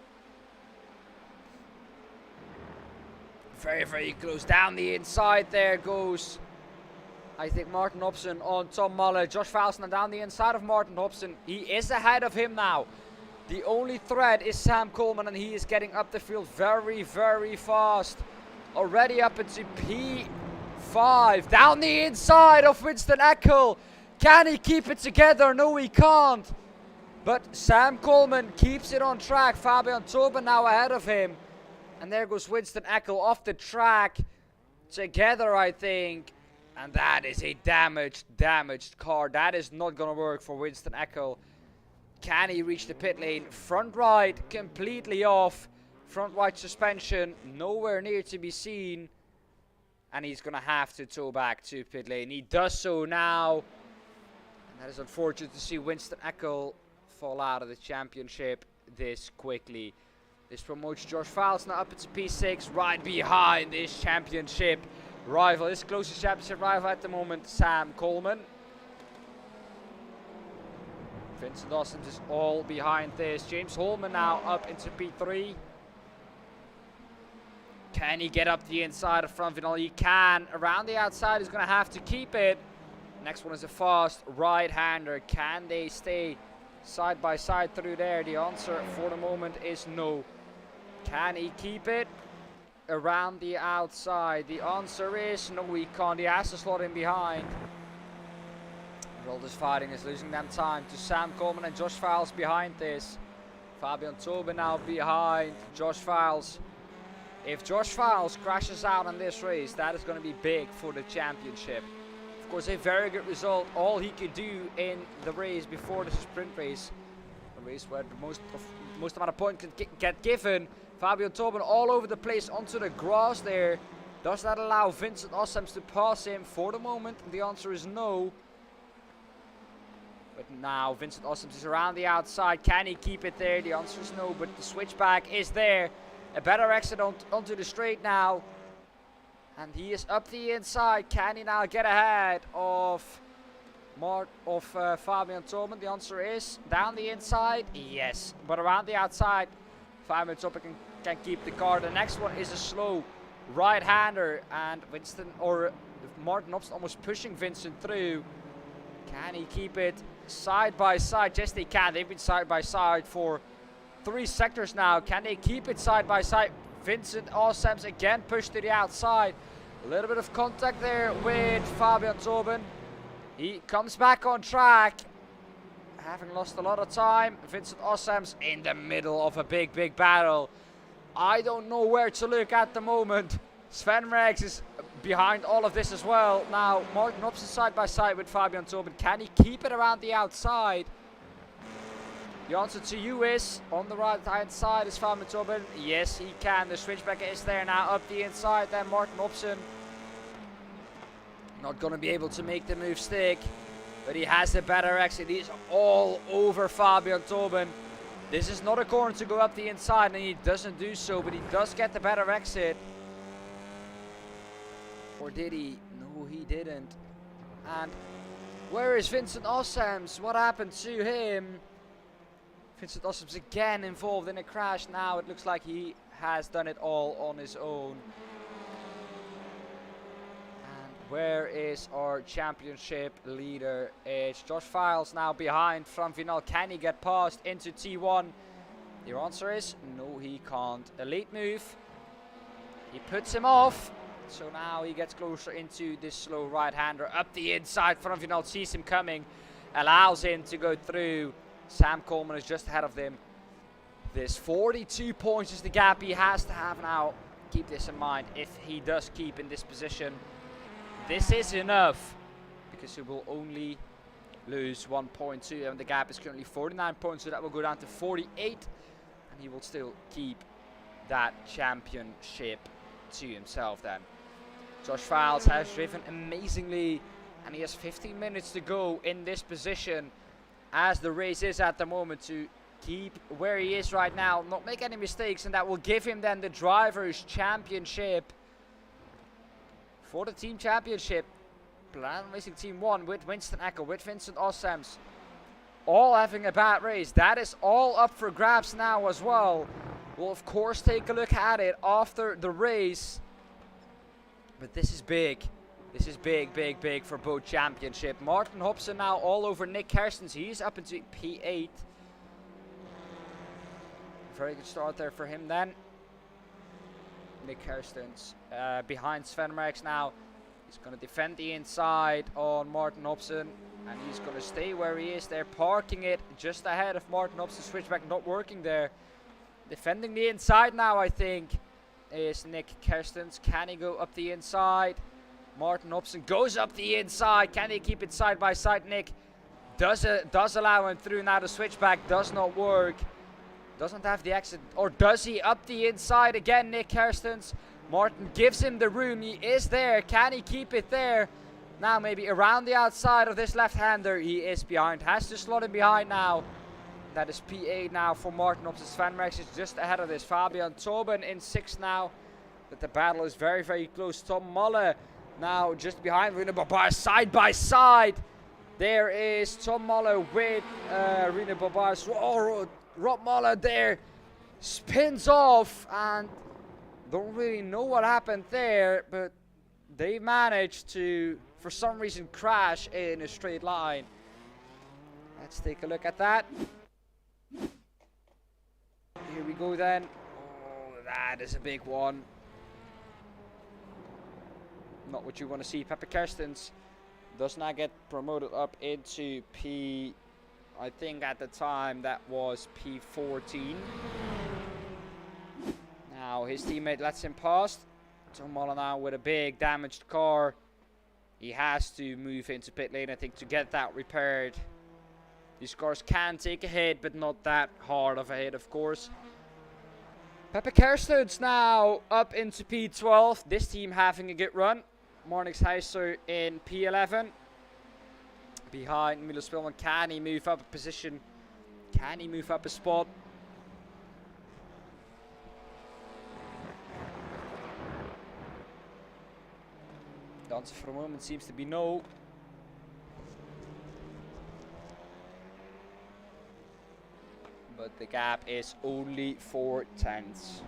Very, very close. Down the inside there goes I think Martin Hobson on Tom Muller. Josh Falsner down the inside of Martin Hobson. He is ahead of him now. The only threat is Sam Coleman, and he is getting up the field very, very fast. Already up into P5. Down the inside of Winston Eckel. Can he keep it together? No, he can't. But Sam Coleman keeps it on track. Fabian Tobin now ahead of him. And there goes Winston Eckel off the track. Together, I think. And that is a damaged car. That is not going to work for Winston Eckel. Can he reach the pit lane? Front right completely off. Front right suspension nowhere near to be seen. And he's going to have to tow back to pit lane. He does so now. And that is unfortunate to see Winston Eckel fall out of the championship this quickly. This promotes Josh Falsner up into P6, right behind this championship rival, his closest championship rival at the moment, Sam Coleman. Vincent Dawson is all behind this. James Holman now up into P3. Can he get up the inside of front final? He can. Around the outside, he's going to have to keep it. Next one is a fast right-hander. Can they stay side by side through there? The answer for the moment is no. Can he keep it? Around the outside, the answer is no, he can't. He has to slot in behind. All this fighting is losing them time to Sam Coleman and Josh Files behind this. Fabian Tobin now behind Josh Files. If Josh Files crashes out in this race, that is going to be big for the championship. Of course, a very good result. All he could do in the race before the sprint race, a race where the most amount of points can get given. Fabian Tobin all over the place onto the grass there. Does that allow Vincent Ossems to pass him? For the moment, the answer is no. But now Vincent Ossems is around the outside. Can he keep it there? The answer is no, but the switchback is there. A better exit onto the straight now. And he is up the inside. Can he now get ahead of Fabian Tobin? The answer is down the inside. Yes, but around the outside, Fabian Tobin can keep the car. The next one is a slow right-hander, and Martin Hobson almost pushing Vincent through. Can he keep it side by side? Yes, they can. They've been side by side for 3 sectors now. Can they keep it side by side? Vincent Ossems again pushed to the outside. A little bit of contact there with Fabian Tobin. He comes back on track, having lost a lot of time. Vincent Ossems in the middle of a big battle. I don't know where to look at the moment. Sven Rex is behind all of this as well. Now Martin Hobson side by side with Fabian Tobin. Can he keep it around the outside? The answer to you is on the right hand side is Fabian Tobin. Yes, he can. The switchback is there now up the inside. Then Martin Hobson not going to be able to make the move stick, but he has a better exit. He's all over Fabian Tobin. This is not a corner to go up the inside, and he doesn't do so, but he does get the better exit. Or did he? No, he didn't. And where is Vincent Ossems? What happened to him? Vincent Ossems again involved in a crash. Now it looks like he has done it all on his own. And where is our championship leader? It's Josh Files now behind from Vinal. Can he get past into T1? The answer is no, he can't. A late move. He puts him off. So now he gets closer into this slow right-hander. Up the inside, from Vinal sees him coming. Allows him to go through. Sam Coleman is just ahead of them. This 42 points is the gap he has to have now. Keep this in mind. If he does keep in this position, this is enough, because he will only lose 1 point to him. The gap is currently 49 points, so that will go down to 48, and he will still keep that championship to himself then. Josh Files has driven amazingly, and he has 15 minutes to go in this position as the race is at the moment, to keep where he is right now, not make any mistakes, and that will give him then the Drivers' Championship. For the team championship, Platinum Racing Team 1 with Winston Eckel, with Vincent Ossems, all having a bad race. That is all up for grabs now as well. We'll of course take a look at it after the race. But this is big. This is big, big, big for both championship. Martin Hobson now all over Nick Kerstens. He's up into P8. Very good start there for him then. Nick Kerstens behind Sven Merckx now. He's going to defend the inside on Martin Hobson. And he's going to stay where he is there, parking it just ahead of Martin Hobson. Switchback not working there. Defending the inside now, I think, is Nick Kerstens. Can he go up the inside? Martin Hobson goes up the inside. Can they keep it side by side? Nick does allow him through. Now the switchback does not work. Doesn't have the exit. Or does he? Up the inside again, Nick Kerstens. Martin gives him the room. He is there. Can he keep it there? Now maybe around the outside of this left-hander. He is behind. Has to slot him behind now. That is P8 now for Martin Hobson. Sven Merckx is just ahead of this. Fabian Tobin in 6th now. But the battle is very, very close. Tom Molle now just behind Rune Babar, side by side. There is Tom Molle with Rune Babar. Oh, Rob Molle there spins off, and don't really know what happened there, but they managed to, for some reason, crash in a straight line. Let's take a look at that. Here we go then. Oh, that is a big one. Not what you want to see. Pepe Kerstens does not get promoted up into P. I think at the time that was P14. Now his teammate lets him past. Tom Molle now with a big damaged car. He has to move into pit lane, I think, to get that repaired. These cars can take a hit, but not that hard of a hit, of course. Pepe Kerstens now up into P12. This team having a good run. Marnix Heiser in P11. Behind Milo Spillman. Can he move up a position? Can he move up a spot? The answer for the moment seems to be no. But the gap is only 4 tenths.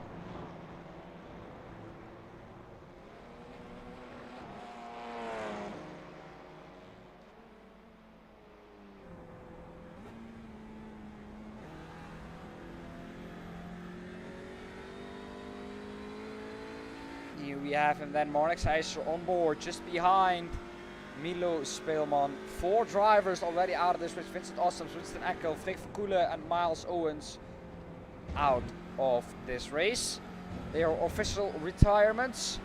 Here we have him then, Marnix Heiser on board, just behind Milo Speelman. 4 drivers already out of this race. Vincent Ossoms, Winston Eckel, Freek Verkoelen and Miles Owens out of this race. They are official retirements.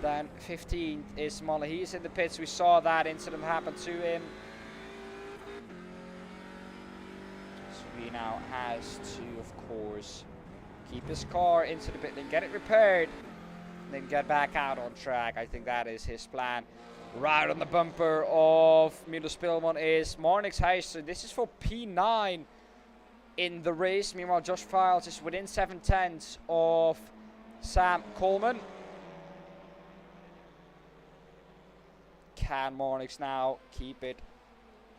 Then 15th is Molle. He's in the pits. We saw that incident happen to him. So he now has to, of course, keep his car into the pit lane, get it repaired, then get back out on track. I think that is his plan. Right on the bumper of Milo Spillman is Marnix Heiser. This is for P9 in the race. Meanwhile, Josh Files is within 7 tenths of Sam Coleman. Can Marnix now keep it,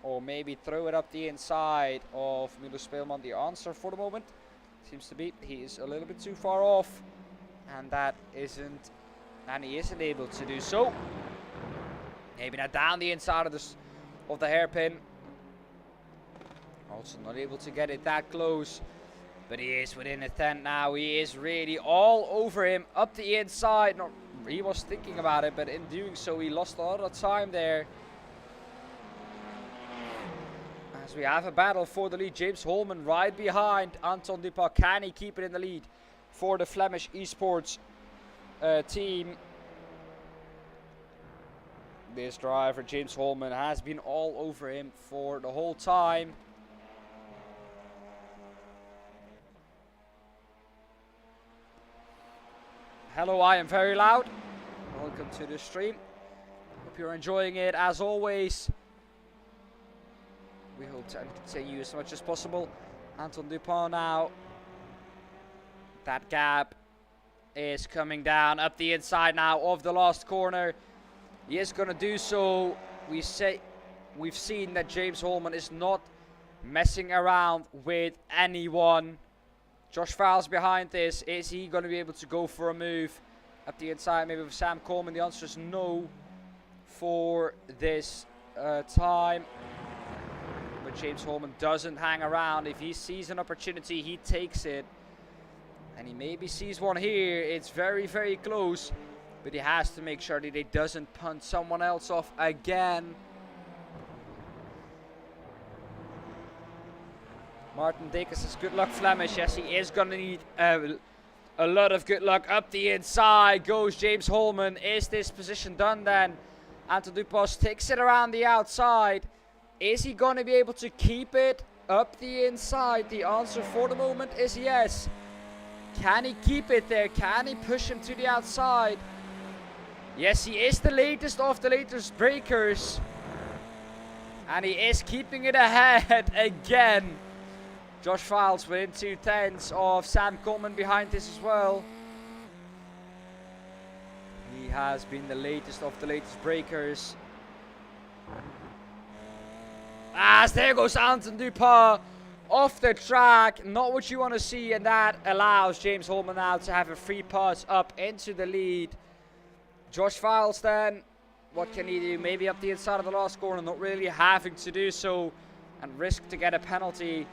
or maybe throw it up the inside of Milo Spillman? The answer for the moment seems to be he is a little bit too far off. And he isn't able to do so. Maybe not down the inside of the hairpin. Also not able to get it that close. But he is within a 10 now. He is really all over him up the inside. He was thinking about it, but in doing so he lost a lot of time there. As we have a battle for the lead. James Holman right behind Anton Dupont. Can he keep it in the lead for the Flemish esports team? This driver, James Holman, has been all over him for the whole time. Hello, I am very loud. Welcome to the stream. Hope you're enjoying it as always. We hope to continue as much as possible. Anton Dupont now. That gap is coming down up the inside now of the last corner. He is going to do so. We've seen that James Holman is not messing around with anyone. Josh Files behind this. Is he going to be able to go for a move up the inside? Maybe with Sam Coleman. The answer is no. for this time. But James Holman doesn't hang around. If he sees an opportunity, he takes it. And he maybe sees one here. It's very, very close. But he has to make sure that he doesn't punt someone else off again. Martin Dacus says, good luck, Flemish. Yes, he is going to need a lot of good luck. Up the inside goes James Holman. Is this position done then? Anton Dupas takes it around the outside. Is he going to be able to keep it up the inside? The answer for the moment is yes. Can he keep it there? Can he push him to the outside? Yes, he is the latest of the latest breakers. And he is keeping it ahead again. Josh Files within 2/10 of Sam Coleman behind this as well. He has been the latest of the latest breakers. As there goes Anton Dupas off the track. Not what you want to see, and that allows James Holman now to have a free pass up into the lead. Josh Files then, what can he do? Maybe up the inside of the last corner, not really having to do so and risk to get a penalty.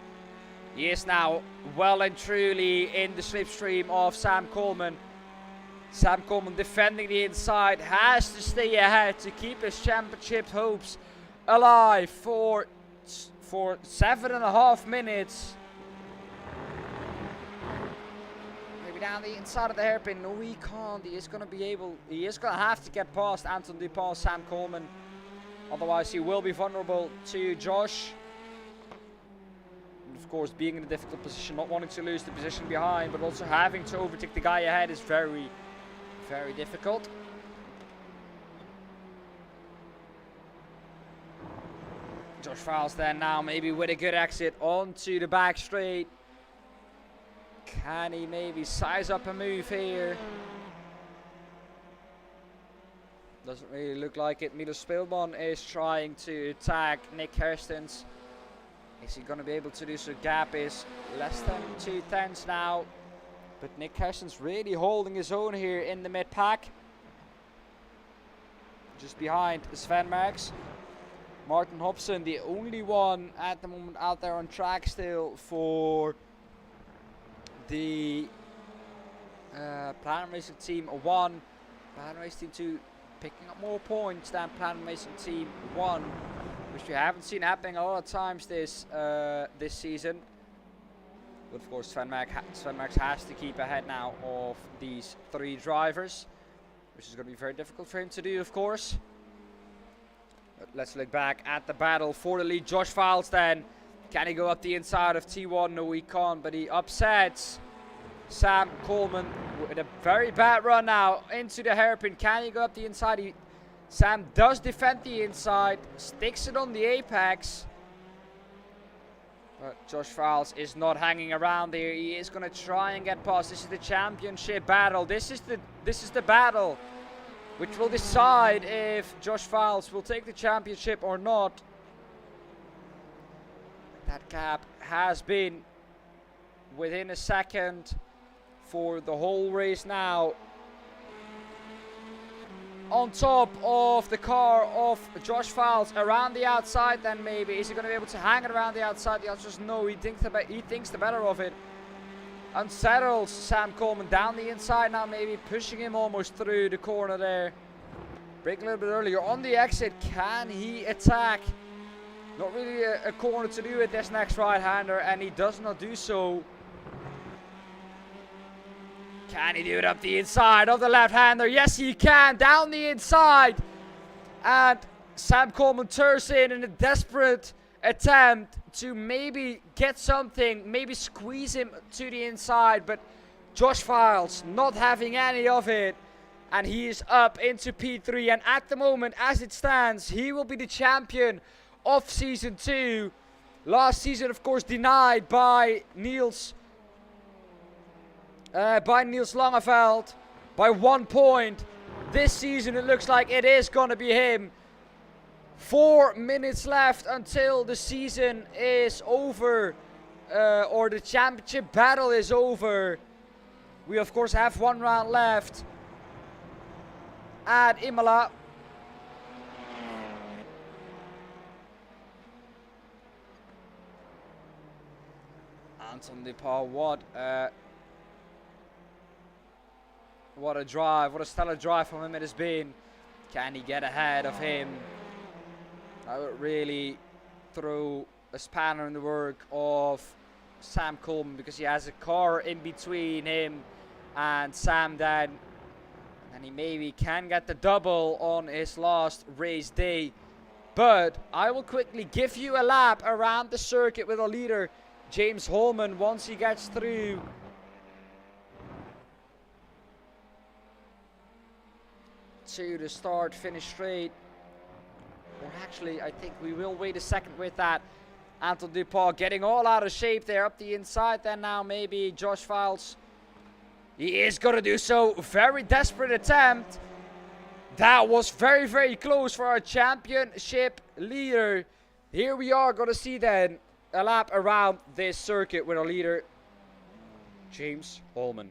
He is now well and truly in the slipstream of Sam Coleman. Sam Coleman defending the inside, has to stay ahead to keep his championship hopes alive for 7.5 minutes. Maybe down the inside of the hairpin. No, he can't. He is going to have to get past Anton Dupas, Sam Coleman. Otherwise, he will be vulnerable to Josh. Of course, being in a difficult position, not wanting to lose the position behind, but also having to overtake the guy ahead is very, very difficult. Josh Files then now maybe with a good exit onto the back straight. Can he maybe size up a move here? Doesn't really look like it. Milos Spilman is trying to attack Nick Kerstens. Is he going to be able to do so? Gap is less than 2/10 now. But Nick Kerstens really holding his own here in the mid-pack. Just behind Sven Merckx. Martin Hobson, the only one at the moment out there on track still for the Platinum Racing Team 1. Platinum Racing Team 2 picking up more points than Platinum Racing Team 1. Which we haven't seen happening a lot of times this season. But of course Sven Merckx has to keep ahead now of these 3 drivers. Which is going to be very difficult for him to do, of course. But let's look back at the battle for the lead. Josh Files then. Can he go up the inside of T1? No, he can't, but he upsets Sam Coleman with a very bad run now into the hairpin. Can he go up the inside? Sam does defend the inside, sticks it on the apex. But Josh Files is not hanging around there. He is going to try and get past. This is the championship battle. This is the battle which will decide if Josh Files will take the championship or not. That gap has been within a second for the whole race now. On top of the car of Josh Files around the outside, then maybe. Is he going to be able to hang it around the outside? The answer is no. He thinks the better of it. Unsettles Sam Coleman down the inside now, maybe pushing him almost through the corner there. Brake a little bit earlier on the exit. Can he attack? Not really a corner to do with this next right-hander, and he does not do so. Can he do it up the inside of the left-hander? Yes, he can. Down the inside. And Sam Coleman turns in a desperate attempt to maybe get something, maybe squeeze him to the inside. But Josh Files not having any of it. And he is up into P3. And at the moment, as it stands, he will be the champion of Season 2. Last season, of course, denied by Niels Langeveld by 1 point. This season it looks like it is going to be him. 4 minutes left until the season is over, or the championship battle is over. We of course have 1 round left at Imola. Anton de Paul, what a drive, what a stellar drive from him it has been. Can he get ahead of him? That would really throw a spanner in the work of Sam Coleman, because he has a car in between him and Sam then. And he maybe can get the double on his last race day. But I will quickly give you a lap around the circuit with our leader, James Holman, once he gets through to the start finish straight. Or actually, I think we will wait a second with that. Anton de Paul getting all out of shape there up the inside. Then now maybe Josh Files. He is going to do so. Very desperate attempt. That was very, very close for our championship leader. Here we are going to see then a lap around this circuit with our leader, James Holman.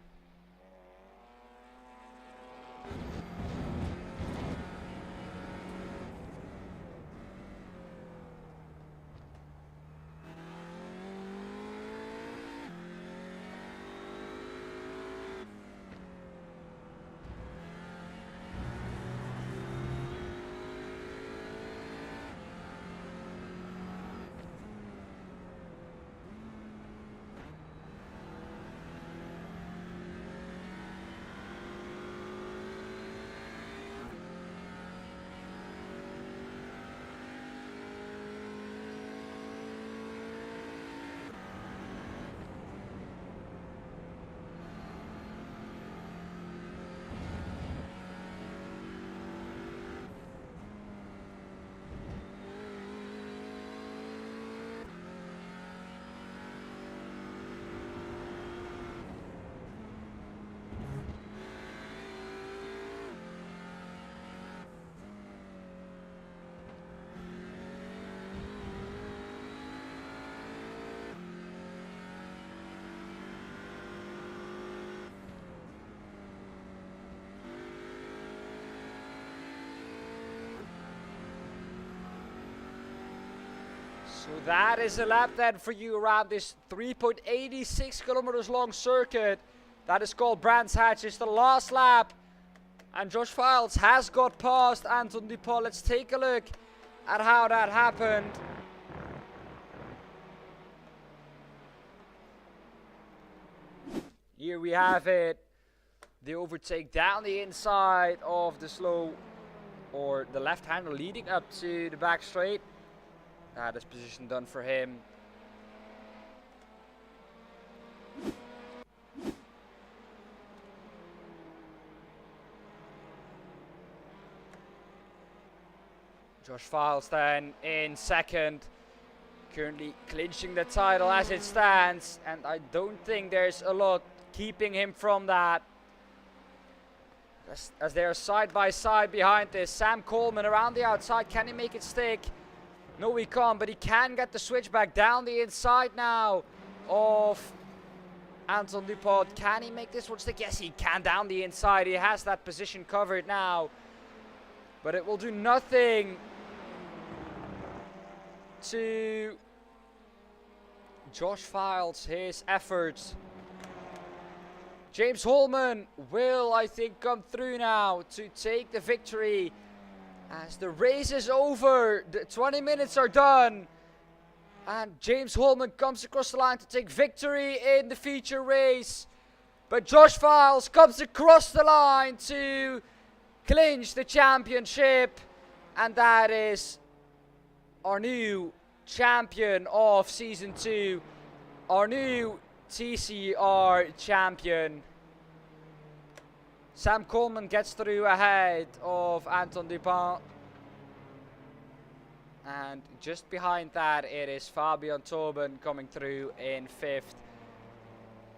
So that is a lap then for you around this 3.86 kilometers long circuit that is called Brands Hatch. It's the last lap, and Josh Files has got past Anton de Paul. Let's take a look at how that happened. Here we have it. The overtake down the inside of the slow, or the left-hander leading up to the back straight. That is position done for him. Josh Files then in second, currently clinching the title as it stands, and I don't think there's a lot keeping him from that. As they are side by side behind this. Sam Coleman around the outside, can he make it stick? No, he can't, but he can get the switchback down the inside now of Anton de Paul. Can he make this one stick? Yes, he can down the inside. He has that position covered now. But it will do nothing to Josh Files, his efforts. James Holman will, I think, come through now to take the victory. As the race is over, the 20 minutes are done, and James Holman comes across the line to take victory in the feature race. But Josh Files comes across the line to clinch the championship, and that is our new champion of Season 2, our new TCR champion. Sam Coleman gets through ahead of Anton de Paul. And just behind that, it is Fabian Tobin coming through in 5th.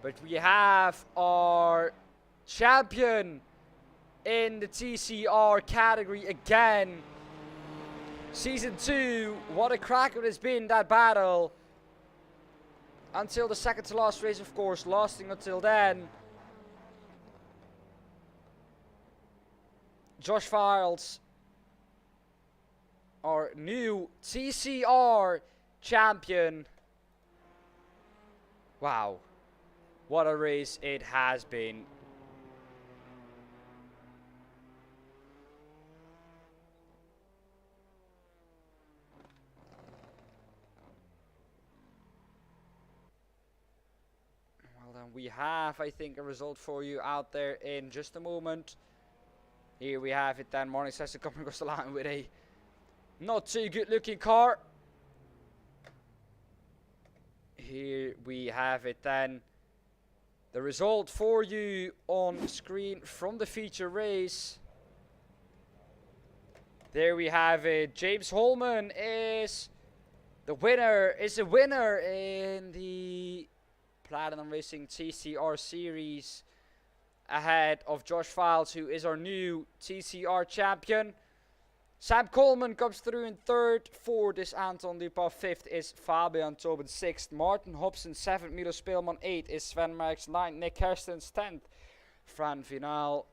But we have our champion in the TCR category again. Season 2, what a cracker it has been, that battle. Until the second to last race, of course, lasting until then. Josh Files, our new TCR champion. Wow, what a race it has been. Well then, we have, I think, a result for you out there in just a moment. Here we have it then. Marnix has to come across the line with a not too good looking car. Here we have it then. The result for you on screen from the feature race. There we have it. James Holman is the winner. In the Platinum Racing TCR Series, ahead of Josh Files, who is our new TCR champion. Sam Coleman comes through in third. Fourth is Anton Dupont. Fifth is Fabian Tobin. Sixth, Martin Hobson. Seventh, Milo Speelman. Eighth is Sven Marks. Ninth, Nick Kerstens. 10th, Fran Vinal.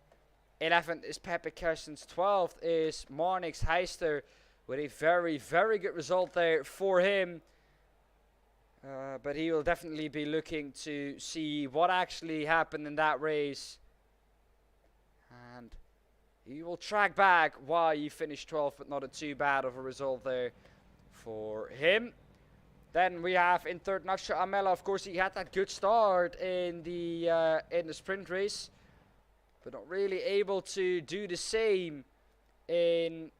11th is Pepe Kerstens. 12th is Marnix Heister, with a very, very good result there for him. But he will definitely be looking to see what actually happened in that race. And he will track back why he finished 12th, but not too bad of a result there for him. Then we have in third Nacho Amela. Of course, he had that good start in the sprint race, but not really able to do the same in,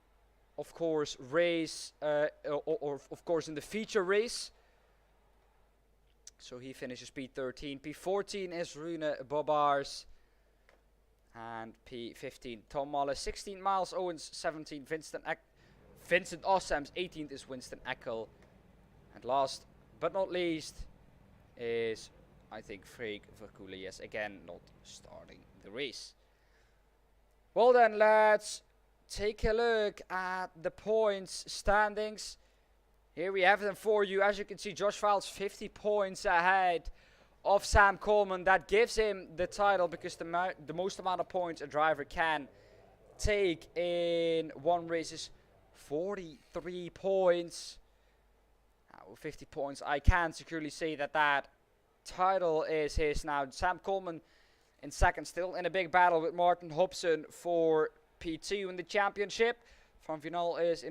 of course, race or of course in the feature race. So he finishes P13. P14 is Rune Bobars. And P15, Tom Mahler. 16, Miles Owens. 17, Vincent Ossems. 18th is Winston Eckel. And last but not least is, I think, Freek Verkoelen. Yes, again, not starting the race. Well then, let's take a look at the points standings. Here we have them for you. As you can see, Josh Files 50 points ahead of Sam Coleman. That gives him the title, because the most amount of points a driver can take in one race is 43 points. With 50 points, I can securely say that that title is his now. Sam Coleman in second, still in a big battle with Martin Hobson for P2 in the championship. Van Vinal is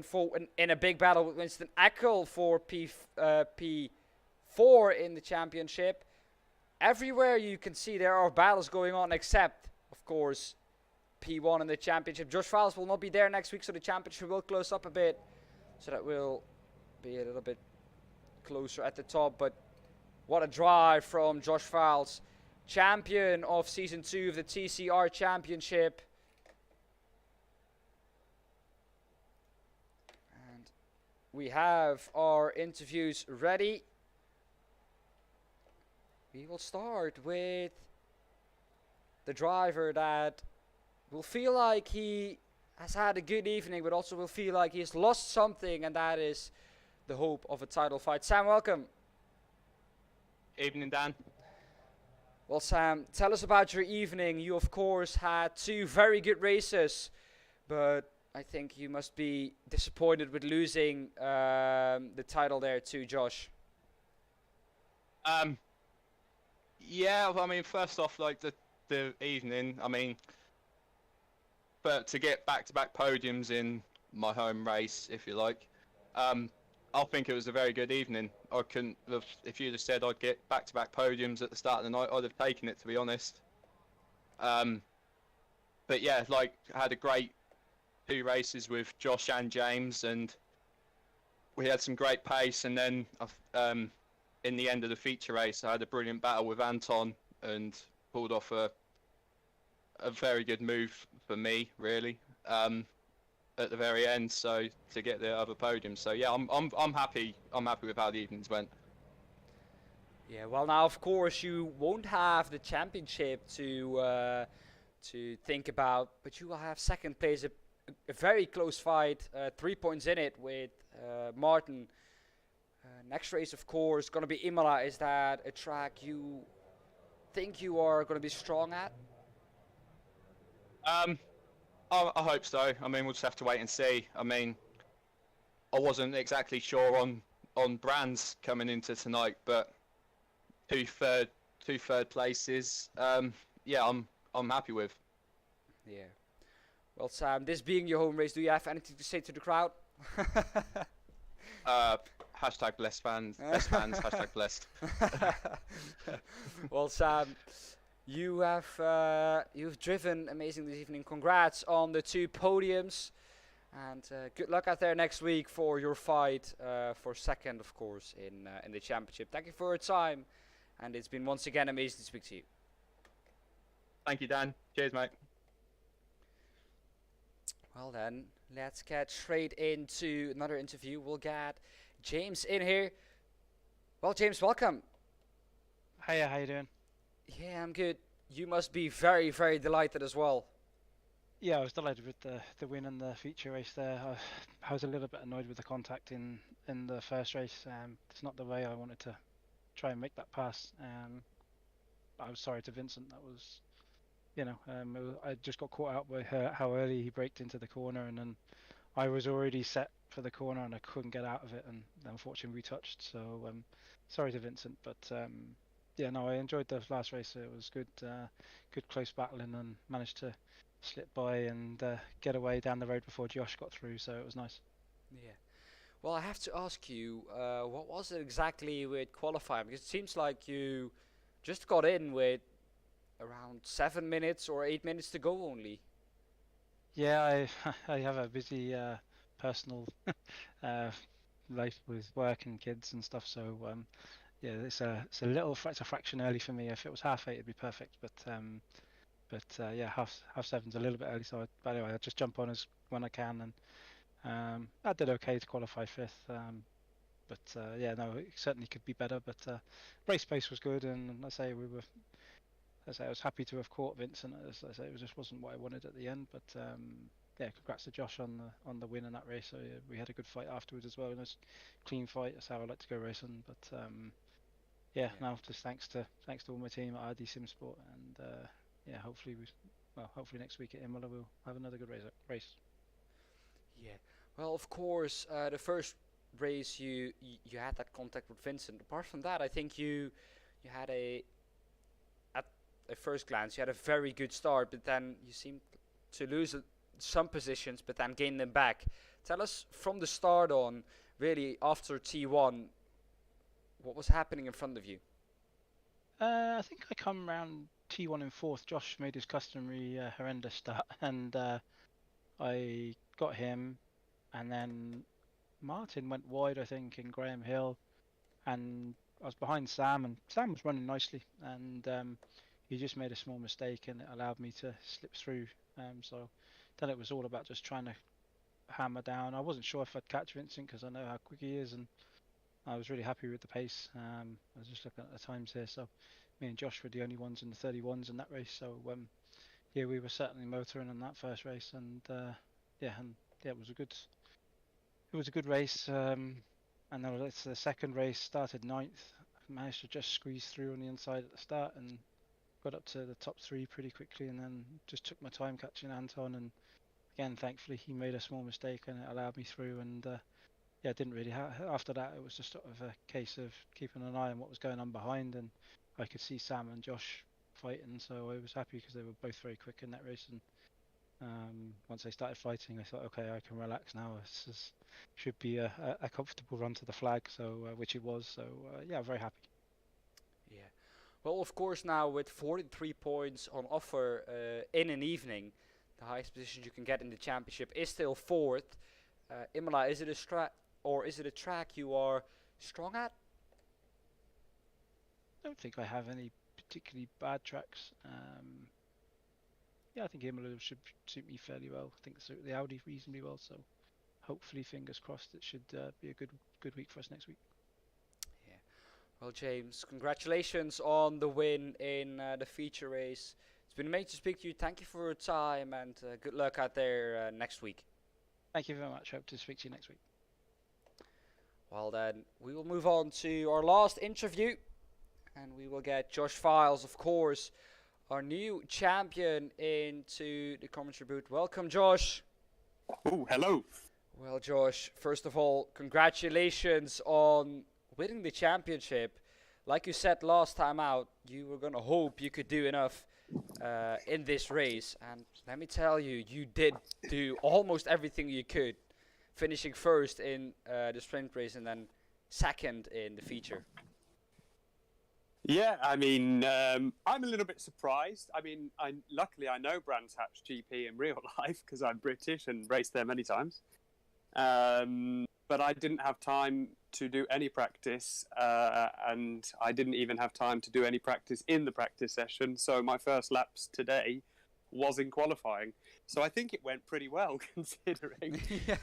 in a big battle with Winston Eckel for P4 in the championship. Everywhere you can see there are battles going on, except, of course, P1 in the championship. Josh Files will not be there next week, so the championship will close up a bit. So that will be a little bit closer at the top. But what a drive from Josh Files, champion of Season 2 of the TCR Championship. We have our interviews ready. We will start with the driver that will feel like he has had a good evening, but also will feel like he has lost something, and that is the hope of a title fight. Sam, welcome. Evening, Dan. Well, Sam, tell us about your evening. You, of course, had two very good races, but I think you must be disappointed with losing the title there to Josh. Yeah, I mean, first off, like the evening, I mean, but to get back-to-back podiums in my home race, if you like, I think it was a very good evening. I couldn't have, if you'd have said I'd get back-to-back podiums at the start of the night, I'd have taken it, to be honest. But yeah, like, I had a great 2 races with Josh and James, and we had some great pace. And then in the end of the feature race, I had a brilliant battle with Anton and pulled off a very good move for me, really, at the very end. So to get the other podium. So yeah, I'm happy. I'm happy with how the evenings went. Yeah, well, now of course you won't have the championship to think about, but you will have second place. A very close fight, 3 points in it with Martin. Next race, of course, going to be Imola. Is that a track you think you are going to be strong at? I hope so. I mean, we'll just have to wait and see. I mean, I wasn't exactly sure on brands coming into tonight, but two third two third places. Yeah, I'm happy with. Yeah. Well, Sam, this being your home race, do you have anything to say to the crowd? Uh, hashtag blessed fans, best fans. Hashtag blessed. Well, Sam, you've driven amazing this evening. Congrats on the 2 podiums, and good luck out there next week for your fight for second, of course, in the championship. Thank you for your time, and it's been once again amazing to speak to you. Thank you, Dan. Cheers, mate. Well then, let's get straight into another interview. We'll get James in here. Well, James, welcome. Hiya, how you doing? Yeah, I'm good. You must be very, very delighted as well. Yeah, I was delighted with the win in the feature race there. I was a little bit annoyed with the contact in the first race. It's not the way I wanted to try and make that pass. I was sorry to Vincent. That was, I just got caught out by how early he braked into the corner, and then I was already set for the corner and I couldn't get out of it, and unfortunately we touched. So sorry to Vincent, but yeah, no, I enjoyed the last race. It was good close battling, and managed to slip by and get away down the road before Josh got through. So it was nice. Yeah. Well, I have to ask you, what was it exactly with qualifying? Because it seems like you just got in with around 7 minutes or 8 minutes to go only. Yeah, I have a busy personal uh, life with work and kids and stuff. So yeah, it's a fraction early for me. If it was half 8, it'd be perfect. But yeah, half 7's a little bit early. So but anyway, I just jump on as when I can, and I did okay to qualify 5th. But yeah, no, it certainly could be better. But race pace was good, and I was happy to have caught Vincent. As I say, it just wasn't what I wanted at the end. But yeah, congrats to Josh on the win in that race. So yeah, we had a good fight afterwards as well. A nice clean fight. That's how I like to go racing. But yeah, Yeah. no, just thanks to all my team at RD Simsport, and yeah, hopefully next week at Imola we'll have another good race. Yeah. Well, of course, the first race you had that contact with Vincent. Apart from that, I think you had at a first glance you had a very good start, but then you seemed to lose some positions, but then gain them back. Tell us from the start on, really after T1, what was happening in front of you? I think I come round T1 in 4th. Josh made his customary horrendous start, and I got him, and then Martin went wide, I think, in Graham Hill, and I was behind Sam, and Sam was running nicely, and he just made a small mistake, and it allowed me to slip through. So then it was all about just trying to hammer down. I wasn't sure if I'd catch Vincent because I know how quick he is, and I was really happy with the pace. I was just looking at the times here, so me and Josh were the only ones in the 31s in that race. So yeah, we were certainly motoring in that first race, and yeah, it was a good race. And then it's the second race, started 9th, managed to just squeeze through on the inside at the start, and got up to the top 3 pretty quickly, and then just took my time catching Anton. And again, thankfully, he made a small mistake, and it allowed me through. And yeah, didn't really after that. It was just sort of a case of keeping an eye on what was going on behind, and I could see Sam and Josh fighting, so I was happy because they were both very quick in that race. And once they started fighting, I thought, okay, I can relax now. Should be a comfortable run to the flag, so which it was. So yeah, very happy. Yeah. Well, of course, now with 43 points on offer in an evening, the highest position you can get in the championship is still 4th. Imola, is it a track you are strong at? I don't think I have any particularly bad tracks. Yeah, I think Imola should suit me fairly well. I think it suit the Audi reasonably well. So hopefully, fingers crossed, it should be a good week for us next week. Yeah. Well, James, congratulations on the win in the feature race. It's been amazing to speak to you. Thank you for your time, and good luck out there next week. Thank you very much. Hope to speak to you next week. Well, then, we will move on to our last interview, and we will get Josh Files, of course, our new champion, into the commentary booth. Welcome, Josh. Oh, hello. Well, Josh, first of all, congratulations on winning the championship. like you said last time out, you were gonna hope you could do enough in this race, and let me tell you, you did do almost everything you could, finishing first in the sprint race and then second in the feature. Yeah, I mean, I'm a little bit surprised. I mean, luckily I know Brands Hatch GP in real life because I'm British and raced there many times. But I didn't have time to do any practice, and I didn't even have time to do any practice in the practice session. So my first laps today was in qualifying. So I think it went pretty well considering.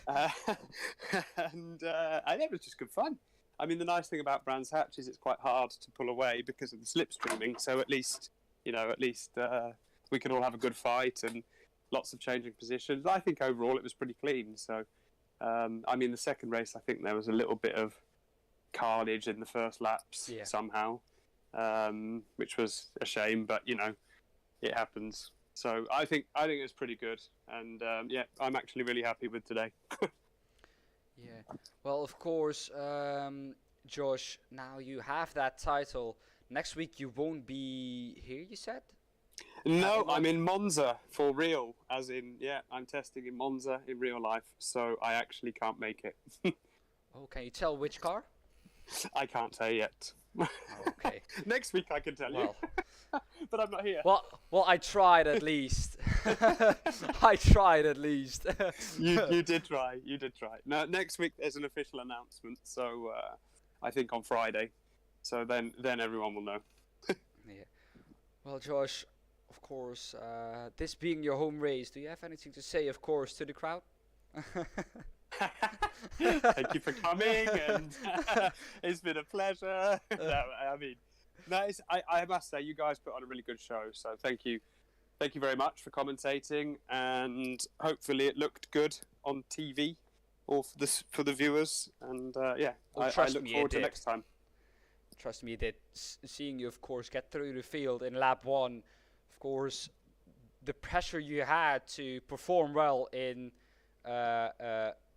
And I think it was just good fun. I mean, the nice thing about Brands Hatch is it's quite hard to pull away because of the slipstreaming. So at least we could all have a good fight and lots of changing positions. I think overall it was pretty clean. So, I mean, the second race, I think there was a little bit of carnage in the first laps somehow, which was a shame. But it happens. So I think it was pretty good, and I'm actually really happy with today. Yeah, well, of course, Josh, now you have that title. Next week you won't be here, you said? No, I'm in Monza for real, as in, I'm testing in Monza in real life, so I actually can't make it. Oh, can you tell which car? I can't tell yet. Okay. Next week I can tell you. But I'm not here. Well, I tried at least. I tried at least. You did try. Now, next week there's an official announcement, so I think on Friday. So then everyone will know. Yeah. Well, Josh, of course, this being your home race, do you have anything to say, of course, to the crowd? Thank you for coming, and it's been a pleasure. No, I mean, nice. I must say, you guys put on a really good show, so thank you very much for commentating, and hopefully it looked good on TV or for the viewers. And I look forward to next time. Trust me, it did. Seeing you, of course, get through the field in lap 1, of course, the pressure you had to perform well in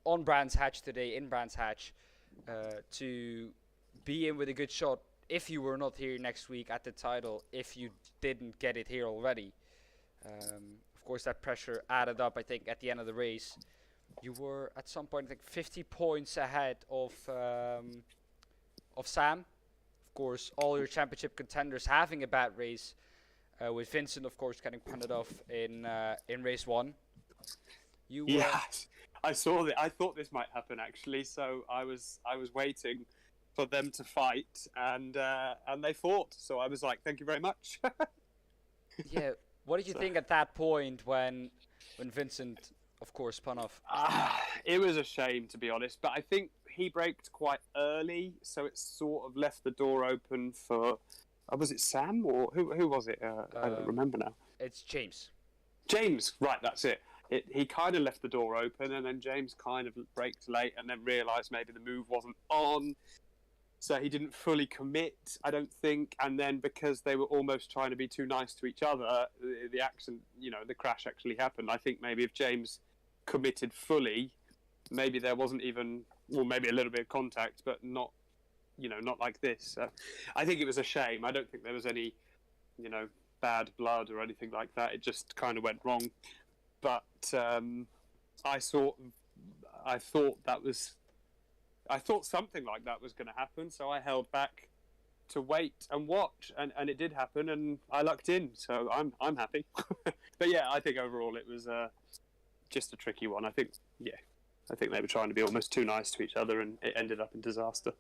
on Brands Hatch today, in Brands Hatch, to be in with a good shot if you were not here next week at the title, if you didn't get it here already. Of course, that pressure added up, I think, at the end of the race. You were, at some point, I think, 50 points ahead of Sam. Of course, all your championship contenders having a bad race, with Vincent, of course, getting punted off in race 1. I saw that. I thought this might happen actually, so I was waiting for them to fight, and they fought. So I was like, "Thank you very much." Yeah. What did you think at that point when Vincent, of course, spun off? It was a shame, to be honest, but I think he braked quite early, so it sort of left the door open for. Was it Sam or who was it? I don't remember now. It's James. James, right? That's it. He kind of left the door open, and then James kind of braked late, and then realised maybe the move wasn't on, so he didn't fully commit, I don't think. And then because they were almost trying to be too nice to each other, the accident, the crash actually happened. I think maybe if James committed fully, maybe there wasn't even, well, maybe a little bit of contact, but not, not like this. So I think it was a shame. I don't think there was any, bad blood or anything like that. It just kind of went wrong. But I thought something like that was going to happen, so I held back to wait and watch, and it did happen, and I lucked in, so I'm happy. But yeah, I think overall it was just a tricky one. I think they were trying to be almost too nice to each other, and it ended up in disaster.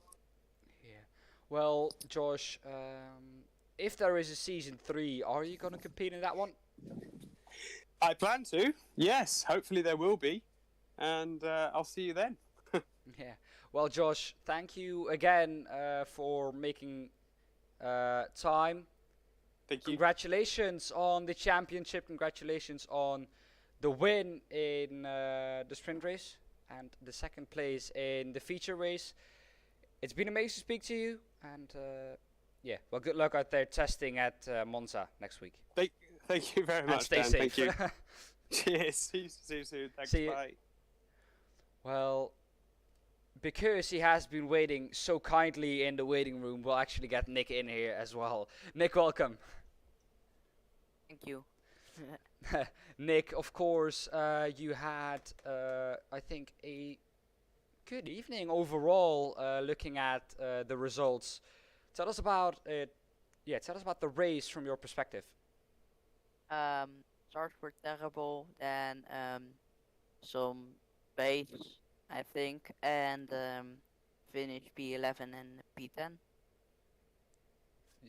Yeah. Well, Josh, if there is a season 3, are you going to compete in that one? I plan to. Yes, hopefully there will be, and I'll see you then. Yeah. Well, Josh, thank you again for making time. Thank you. Congratulations on the championship. Congratulations on the win in the sprint race and the second place in the feature race. It's been amazing to speak to you, and well, good luck out there testing at Monza next week. Thank you very much, and stay Dan. safe. Thank you. Cheers. See you soon. Thanks. See you. Bye. Well, because he has been waiting so kindly in the waiting room, we'll actually get Nick in here as well. Nick, welcome. Thank you. Nick, of course, you had, I think, a good evening overall, looking at the results. Tell us about it. Yeah, tell us about the race from your perspective. Starts were terrible, then some base, I think, and finished P11 and P10.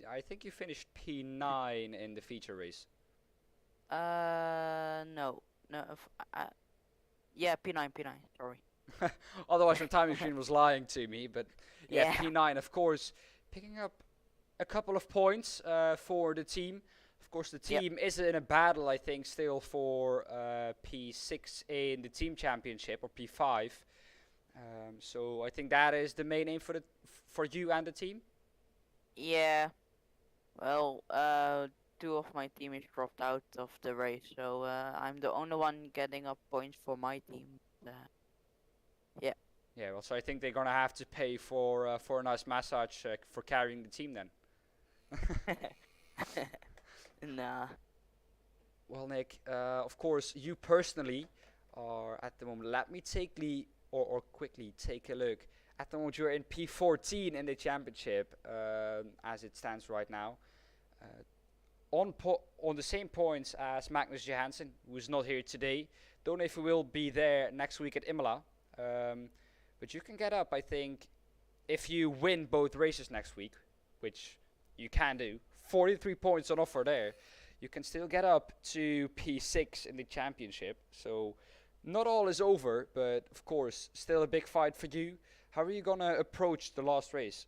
I think you finished P9 in the feature race. No, no, yeah, P9, sorry. Otherwise, my timing machine was lying to me. But yeah, Yeah. P9, of course, picking up a couple of points for the team. Of course, the Yep. team is in a battle, I think, still for P6 in the team championship, or P5. So I think that is the main aim for you and the team. Yeah. Well, two of my teammates dropped out of the race, so I'm the only one getting up points for my team. Yeah, well, so I think they're gonna have to pay for a nice massage for carrying the team then. Nah. Well, Nick, of course, you personally are at the moment. Let me or quickly take a look. At the moment, you're in P14 in the championship, as it stands right now. On the same points as Magnus Johansson, who is not here today. Don't know if he will be there next week at Imola. But you can get up, I think, if you win both races next week, which you can do. 43 points on offer there. You can still get up to P6 in the championship. So not all is over, but of course, still a big fight for you. How are you gonna approach the last race?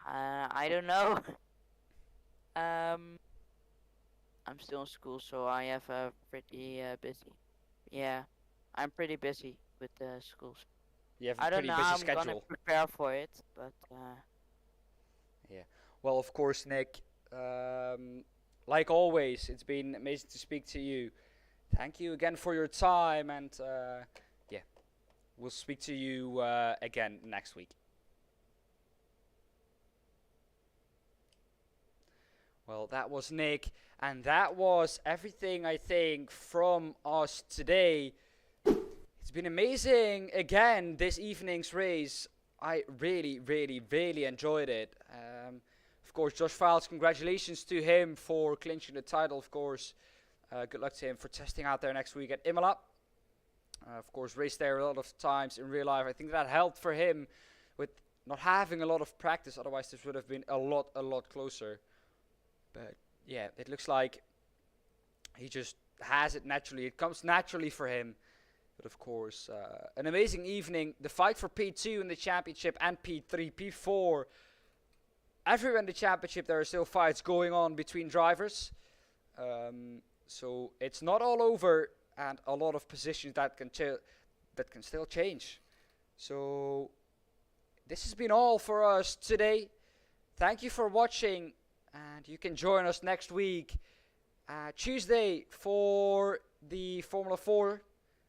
I don't know. I'm still in school, so I have a pretty busy. Yeah, I'm pretty busy with the schools. You have a I don't pretty know busy how I'm gonna schedule. prepare for it, but Well, of course, Nick. Like always, it's been amazing to speak to you. Thank you again for your time, and yeah, we'll speak to you again next week. Well, that was Nick, and that was everything, I think, from us today. It's been amazing again, this evening's race. I really, really, really enjoyed it. Of course, Josh Files, congratulations to him for clinching the title, of course. Good luck to him for testing out there next week at Imola. Of course, raced there a lot of times in real life. I think that helped for him with not having a lot of practice. Otherwise, this would have been a lot closer. But yeah, it looks like he just has it naturally. It comes naturally for him. But of course, an amazing evening. The fight for P2 in the championship and P3, P4. Everywhere in the championship, there are still fights going on between drivers. So it's not all over, and a lot of positions that can still change. So this has been all for us today. Thank you for watching, and you can join us next week, Tuesday, for the Formula 4,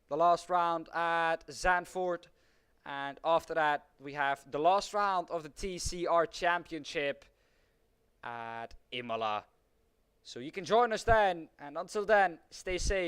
the last round at Zandvoort. And after that, we have the last round of the TCR Championship at Imola. So you can join us then. And until then, stay safe.